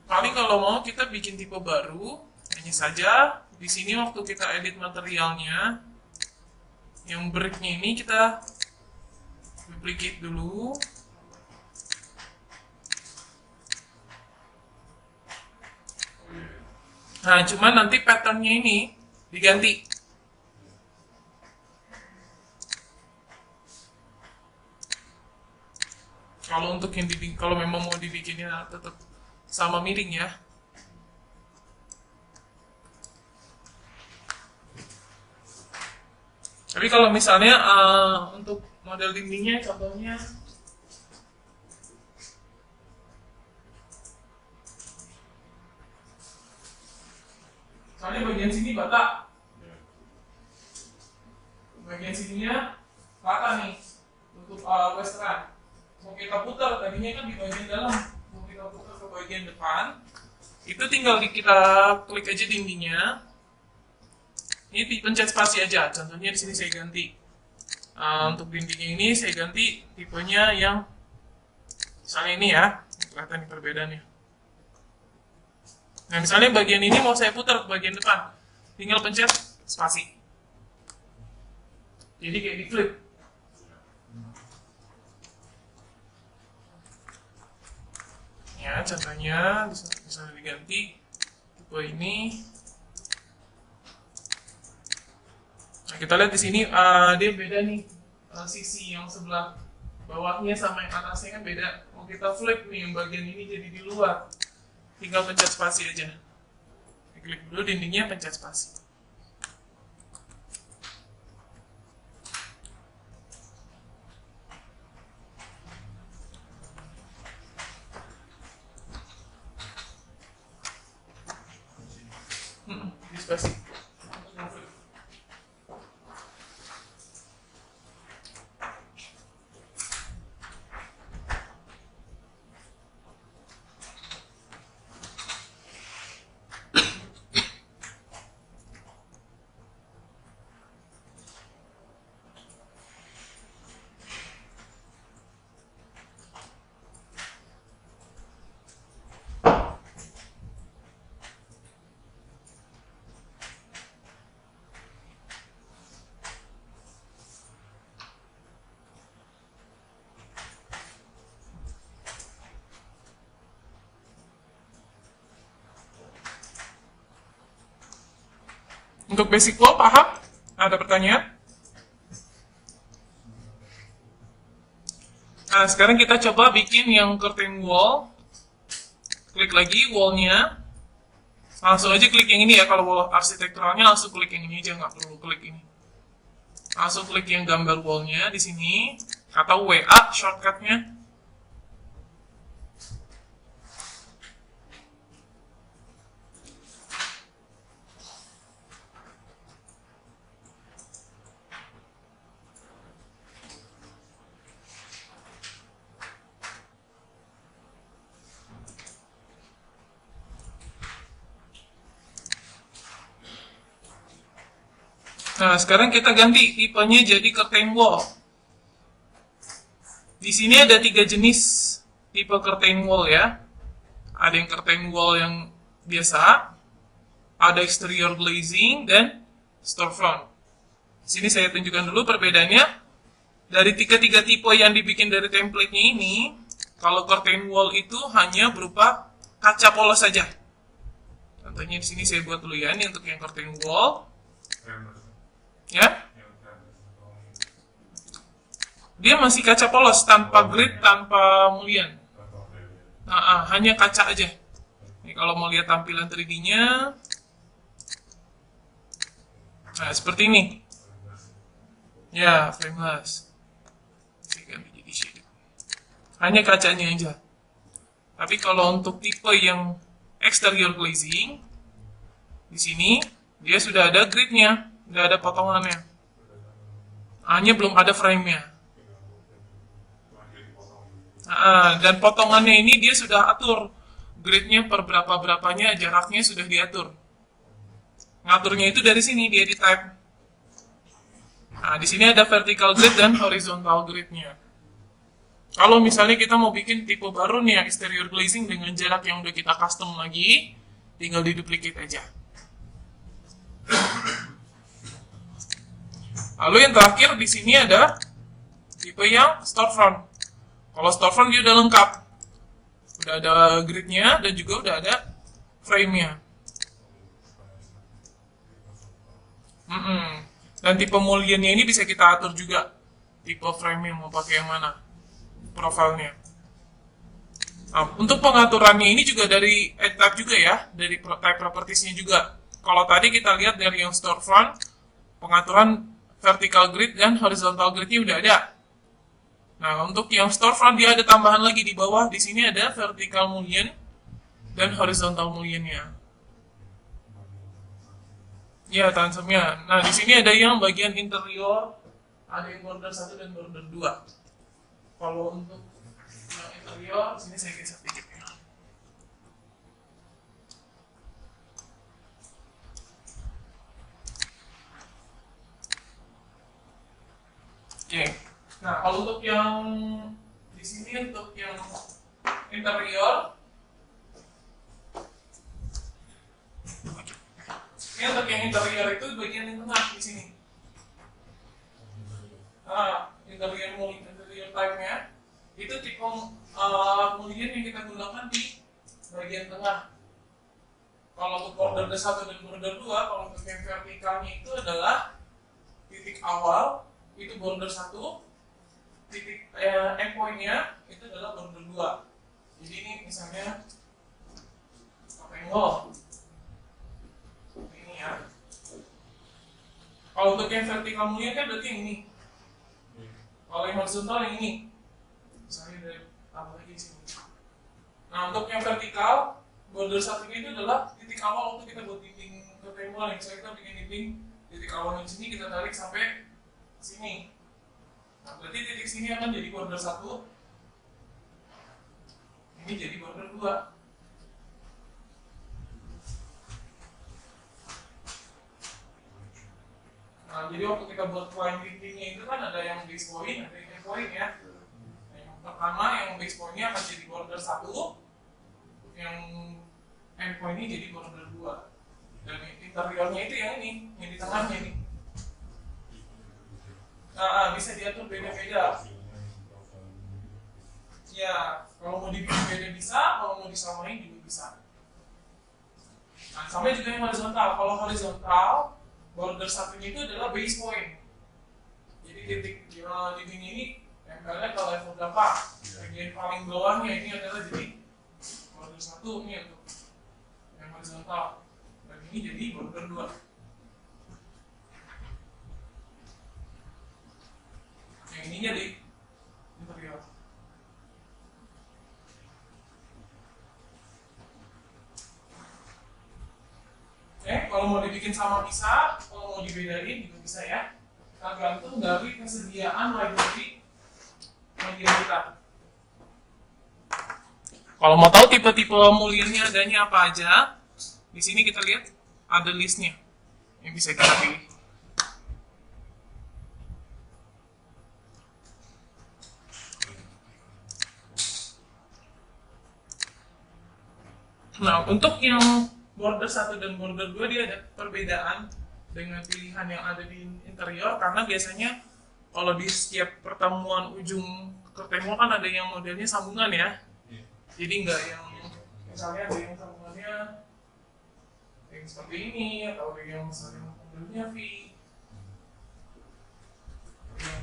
A: Paling kalau mau kita bikin tipe baru, hanya saja di sini waktu kita edit materialnya, yang breaknya ini kita duplicate dulu. Nah, cuman nanti patternnya ini diganti. Kalau untuk yang kalau memang mau dibikinnya tetap sama miring ya. Tapi kalau misalnya untuk model dindingnya, contohnya soalnya bagian sini bata, bagian sininya rata nih untuk western. Mau kita putar, tadinya kan di bagian dalam, mau kita putar ke bagian depan, itu tinggal kita klik aja dindingnya. Ini dipencet spasi aja. Contohnya di sini saya ganti. Untuk dindingnya ini saya ganti tipenya yang misalnya ini ya, kelihatan perbedaannya. Nah, misalnya bagian ini mau saya putar ke bagian depan, tinggal pencet spasi. Jadi kayak di flip. Ya, contohnya bisa diganti tipe ini. Nah, kita lihat di sini dia beda nih, sisi yang sebelah bawahnya sama yang atasnya kan beda. Mau kita flip nih, yang bagian ini jadi di luar, tinggal pencet spasi aja. Klik dulu dindingnya, pencet spasi. kasih. Untuk basic wall, paham? Ada pertanyaan? Nah, sekarang kita coba bikin yang curtain wall. Klik lagi wallnya. Langsung aja klik yang ini ya, kalau wall arsitekturalnya langsung klik yang ini aja, nggak perlu klik ini. Langsung klik yang gambar wallnya di sini, atau WA shortcutnya. Nah, sekarang kita ganti tipenya jadi curtain wall. Di sini ada 3 jenis tipe curtain wall ya. Ada yang curtain wall yang biasa, ada exterior glazing, dan storefront. Di sini saya tunjukkan dulu perbedaannya. Dari tiga tipe yang dibikin dari template-nya ini, kalau curtain wall itu hanya berupa kaca polos saja. Contohnya di sini saya buat dulu ya, ini untuk yang curtain wall. Ya, dia masih kaca polos tanpa grid, tanpa mullion. Hanya kaca aja. Ini kalau mau lihat tampilan 3D-nya, nah seperti ini. Ya, frameless. Saya ganti jadi shaded. Hanya kacanya aja. Tapi kalau untuk tipe yang exterior glazing, di sini dia sudah ada gridnya. Nggak ada potongannya, hanya belum ada frame-nya. Dan potongannya ini dia sudah atur gridnya per berapa-berapanya, jaraknya sudah diatur. Ngaturnya itu dari sini, dia di type. Nah, di sini ada vertical grid dan horizontal gridnya. Kalau misalnya kita mau bikin tipe baru nih, exterior glazing dengan jarak yang udah kita custom lagi, tinggal diduplicate aja. Lalu yang terakhir di sini ada tipe yang storefront. Kalau storefront dia udah lengkap, udah ada gridnya dan juga udah ada frame-nya. Dan tipe mullion-nya ini bisa kita atur juga, tipe frame yang mau pakai yang mana, profilnya. Nah, untuk pengaturannya ini juga dari edit type juga ya, dari type properties-nya juga. Kalau tadi kita lihat dari yang storefront, pengaturan vertical grid dan horizontal gridnya udah ada. Nah, untuk yang storefront dia ada tambahan lagi di bawah. Di sini ada vertical mullion dan horizontal mullionnya. Ya, transemnya. Nah, di sini ada yang bagian interior, ada yang border 1 dan border 2. Kalau untuk yang interior, sini saya geser sedikit ya. Oke. Nah, kalau untuk yang di sini untuk yang interior, ini untuk yang interior itu bagian yang tengah di sini. Interior type-nya itu tipe mullion yang kita gunakan di bagian tengah. Kalau untuk border 1 dan border 2, kalau untuk yang vertikalnya itu adalah titik awal itu border 1, titik endpoint-nya itu adalah border 2. Jadi ini misalnya wall ini ya. Kalau untuk yang vertikal mullion kan berarti yang ini. Kalau yang horizontal yang ini. Misalnya dari apa lagi di sini. Nah, untuk yang vertikal border 1 itu adalah titik awal waktu kita buat dinding curtain wall nih. Misalnya kita bikin dinding titik awalnya sini, kita tarik sampai sini. Nah, berarti titik sini akan jadi border 1, ini jadi border 2. Nah, jadi waktu kita buat line dindingnya itu kan ada yang base point, ada yang end point ya. Nah, yang pertama yang base pointnya akan jadi border 1, yang end pointnya jadi border 2. Dan interiornya itu yang ini, yang di tengahnya ini. Nah, bisa diatur beda-beda. Ya, kalau mau dibikin beda bisa, kalau mau disamain juga bisa. Nah, sama juga yang horizontal. Kalau horizontal, border satunya itu adalah base point. Jadi titik dinding ini tempelnya ke level berapa? Bagian paling bawahnya ini adalah jadi border 1 ini untuk yang horizontal. Dan ini jadi border 2. Yang ini jadi interior. Kalau mau dibikin sama bisa, kalau mau dibedain juga bisa ya. Tergantung dari kesediaan library media kita. Kalau mau tahu tipe-tipe muliannya adanya apa aja, di sini kita lihat ada listnya yang bisa kita pilih. Nah, untuk yang border 1 dan border 2 dia ada perbedaan dengan pilihan yang ada di interior, karena biasanya kalau di setiap pertemuan ujung curtain wall kan ada yang modelnya sambungan ya. Jadi enggak yang misalnya ada yang sambungannya yang seperti ini, atau ada yang misalnya modelnya V. Yang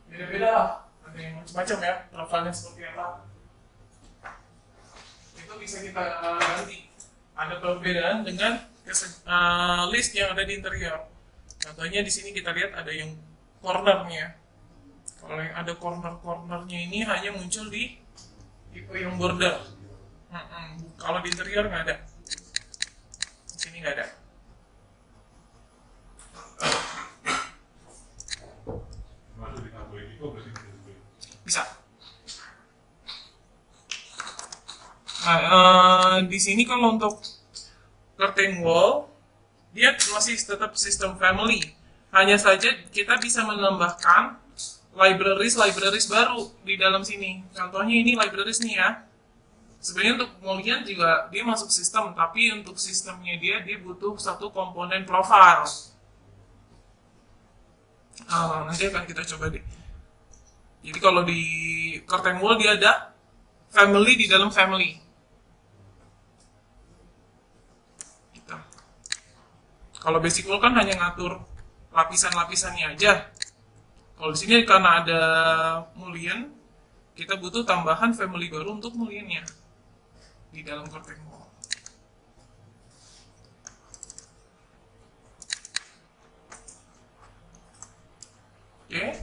A: beda-beda lah, ada yang macam-macam ya, profilnya seperti apa. Itu bisa kita ganti. Ada perbedaan dengan list yang ada di interior. Contohnya di sini kita lihat ada yang cornernya. Kalau yang ada corner-cornernya ini hanya muncul di tipe yang border. Kalau di interior nggak ada. Di sini nggak ada. Bisa. Nah, di sini kalau untuk curtain wall, dia masih tetap sistem family. Hanya saja kita bisa menambahkan libraries baru di dalam sini. Contohnya ini libraries nih ya. Sebenarnya untuk mullian juga dia masuk sistem, tapi untuk sistemnya dia butuh satu komponen profile. Nanti akan kita coba deh. Jadi kalau di curtain wall dia ada family di dalam family. Kalau basic wall kan hanya ngatur lapisan-lapisannya aja. Kalau di sini karena ada mullian, kita butuh tambahan family baru untuk mulliannya di dalam curtain wall. Oke.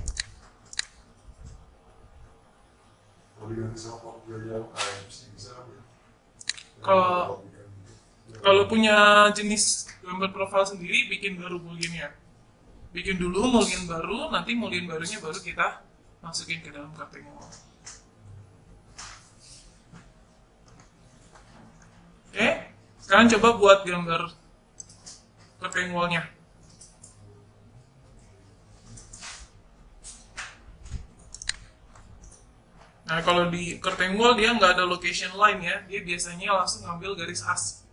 A: Kalau punya jenis gambar profil sendiri, bikin baru mulliannya. Bikin dulu mullian baru, nanti mullian barunya baru kita masukin ke dalam curtain wall. Oke, sekarang coba buat gambar curtain wall-nya. Nah, kalau di curtain wall dia nggak ada location line ya, dia biasanya langsung ngambil garis khas.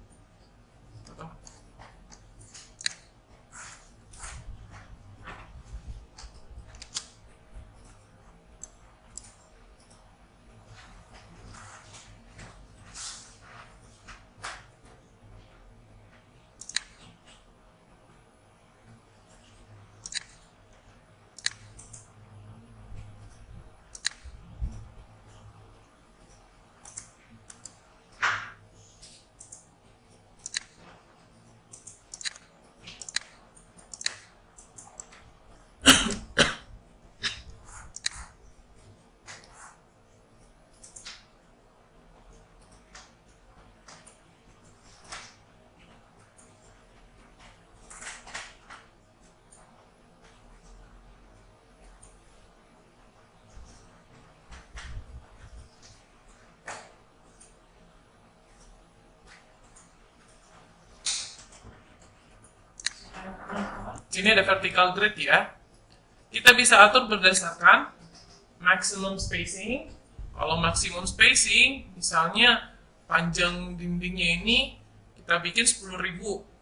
A: Ini ada vertical grid ya. Kita bisa atur berdasarkan maximum spacing. Kalau maximum spacing, misalnya panjang dindingnya ini kita bikin 10.000,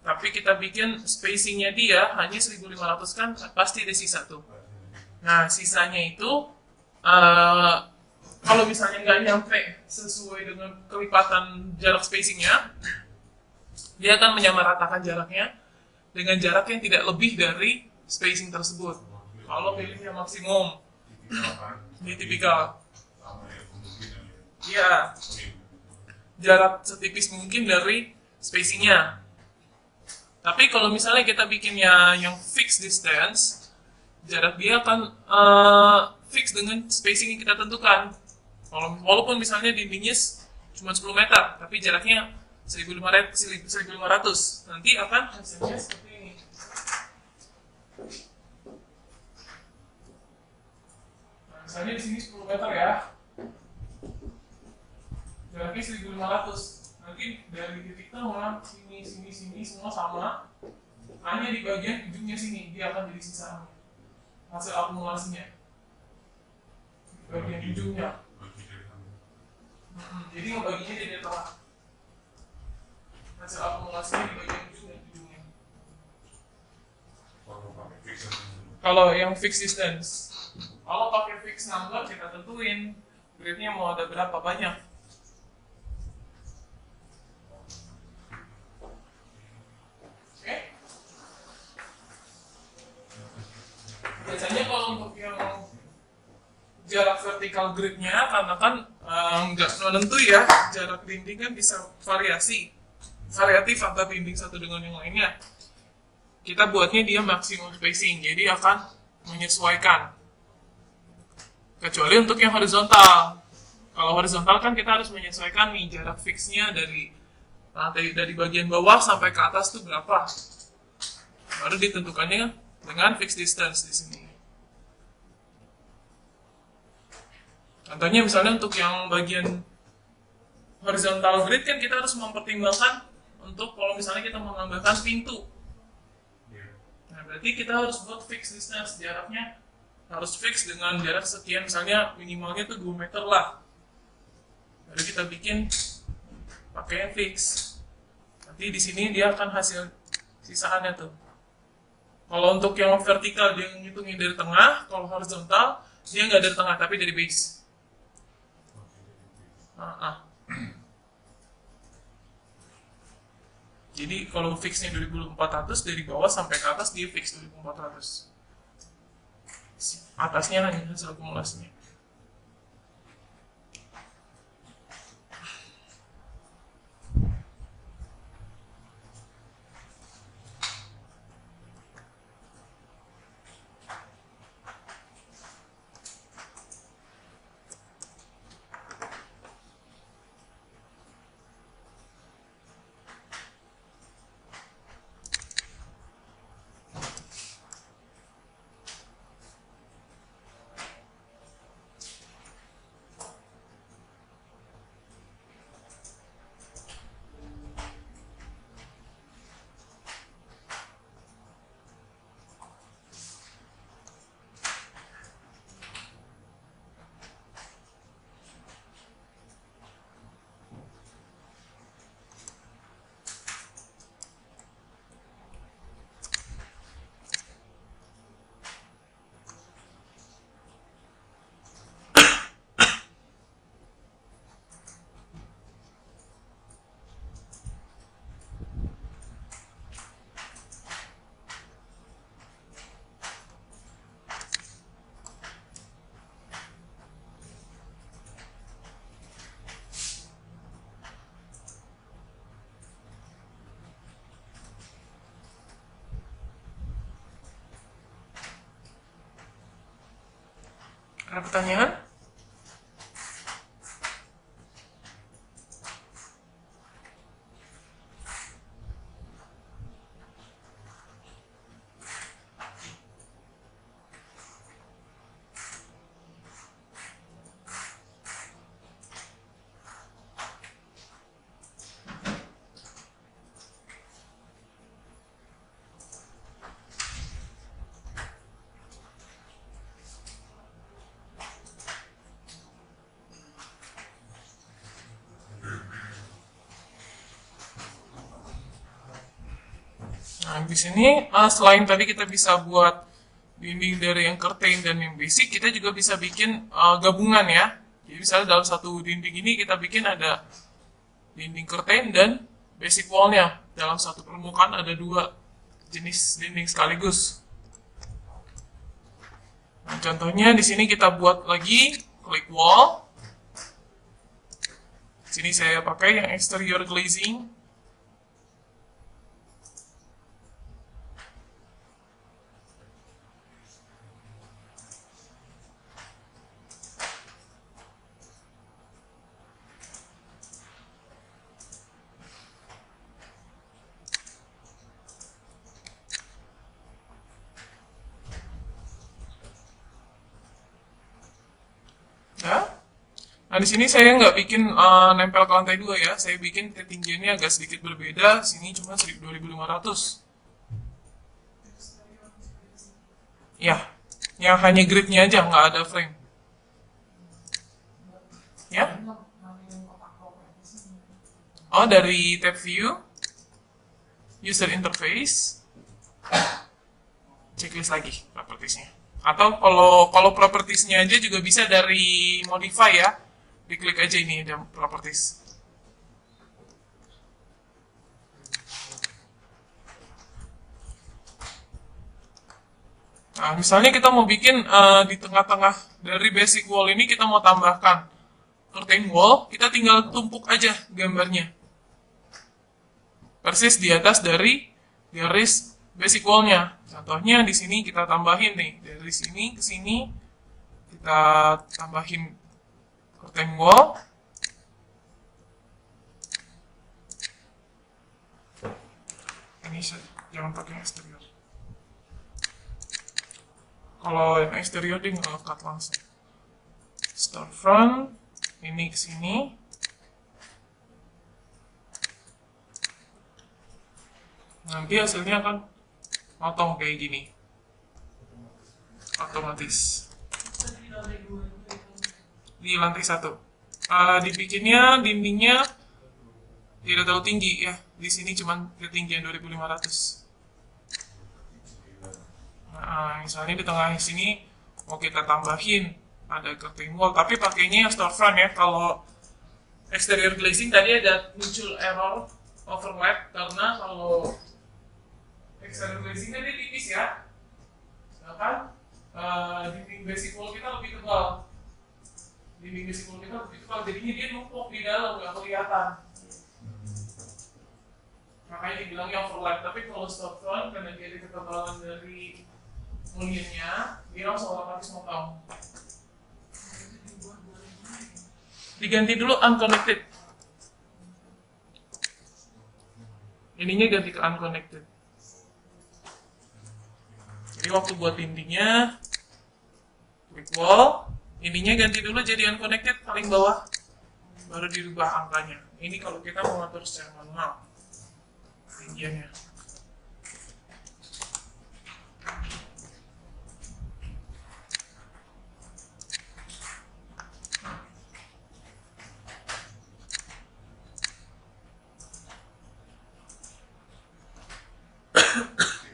A: tapi kita bikin spacingnya dia hanya 1.500 kan, pasti ada sisa tuh. Nah, sisanya itu kalau misalnya nggak nyampe sesuai dengan kelipatan jarak spacingnya, dia akan menyamaratakan jaraknya dengan jarak yang tidak lebih dari spacing tersebut. Kalau pilihnya maksimum, ini tipikal. Iya, jarak setipis mungkin dari spacingnya. Tapi kalau misalnya kita bikinnya yang fixed distance, jarak dia akan fix dengan spacing yang kita tentukan. Walaupun misalnya dindingnya cuma 10 meter, tapi jaraknya 1.500, nanti akan hasilnya seperti ini. Nah, misalnya di sini 10 meter ya, jaraknya 1.500. Nanti dari titik tengah sini semua sama, hanya di bagian ujungnya sini dia akan jadi sisaan hasil akumulasinya di bagian ujungnya. Jadi ngebaginya di tengah, hasil akumulasinya di bagian ujungnya. Kalau yang fixed distance, kalau pakai fixed number kita tentuin gridnya mau ada berapa banyak. Oke? Biasanya kalau untuk yang jarak vertikal gridnya, karena kan nggak menentu ya, jarak dinding kan bisa variatif antara dinding satu dengan yang lainnya. Kita buatnya dia maksimum spacing, jadi akan menyesuaikan. Kecuali untuk yang horizontal. Kalau horizontal kan kita harus menyesuaikan nih jarak fixnya dari lantai, dari bagian bawah sampai ke atas tuh berapa. Baru ditentukannya dengan fixed distance di sini. Contohnya misalnya untuk yang bagian horizontal grid kan kita harus mempertimbangkan untuk kalau misalnya kita menambahkan pintu. Nah, berarti kita harus buat fixed distance, jaraknya harus fix dengan jarak sekian, misalnya minimalnya tuh 2 meter lah. Baru kita bikin pakai yang fix. Nanti di sini dia akan hasil sisaannya tuh. Kalau untuk yang vertikal dia ngitungin dari tengah, kalau horizontal dia nggak dari tengah tapi dari base. Jadi kalau fixnya 2.400 dari bawah sampai ke atas dia fix 2.400. Atasnya hanya hasil akumulasinya. Ada pertanyaan? Nah, di sini selain tadi kita bisa buat dinding dari yang curtain dan yang basic, kita juga bisa bikin gabungan ya. Jadi misalnya dalam satu dinding ini kita bikin ada dinding curtain dan basic wallnya. Dalam satu permukaan ada dua jenis dinding sekaligus. Nah, contohnya di sini kita buat lagi click wall. Sini saya pakai yang exterior glazing. Ya. Nah, di sini saya nggak bikin nempel ke lantai 2 ya. Saya bikin ketinggiannya agak sedikit berbeda. Sini cuma 2500. Ya, yang hanya gridnya aja, nggak ada frame. Ya. Oh, dari tab view, user interface, checklist lagi propertiesnya. Atau kalau propertiesnya aja juga bisa dari modify ya. Diklik aja ini ada properties. Nah, misalnya kita mau bikin di tengah-tengah dari basic wall ini kita mau tambahkan curtain wall, kita tinggal tumpuk aja gambarnya. Persis di atas dari garis basic wall-nya. Contohnya di sini kita tambahin nih, dari sini ke sini kita tambahin curtain wall. Ini jangan pakai eksterior. Kalau yang eksterior dia nge-cut langsung. Storefront, ini ke sini. Nanti hasilnya akan potong kayak gini. Otomatis. Di lantai 1. Dibikinnya dindingnya tidak terlalu tinggi ya. Di sini cuma ketinggian 2500. Nah, misalnya di tengah sini mau kita tambahin ada curtain wall, tapi pakainya yang storefront ya. Kalau exterior glazing tadi ada muncul error overlap karena kalau exterior glazing tadi tipis ya, sedangkan dinding basic wall kita lebih tebal. Dinding basic wall kita lebih tebal, jadinya dia numpuk di dalam nggak kelihatan. Makanya dibilangnya overlap. Tapi kalau storefront karena dia ada ketebalan dari mulirnya, dia langsung otomatis motong. Diganti dulu unconnected. Ininya ganti ke unconnected. Jadi waktu buat dindingnya click wall, ininya ganti dulu jadi unconnected paling bawah, baru dirubah angkanya. Ini kalau kita mau ngatur secara manual tinggiannya.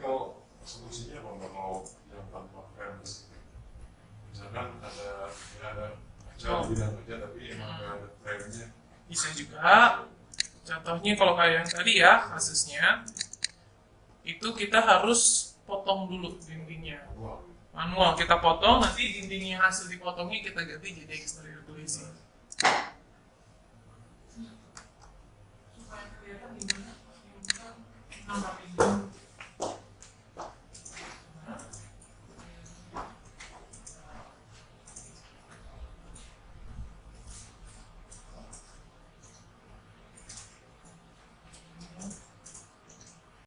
B: Kalau solusinya apa nggak mau yang tanpa frames? Misalkan ada bidang kerja tapi emang nggak ada frame-nya.
A: Bisa juga. Contohnya kalau kayak yang tadi ya kasusnya, itu kita harus potong dulu dindingnya. Manual kita potong, nanti dindingnya hasil dipotongnya kita ganti jadi exterior glazing. Supaya kelihatan gimana?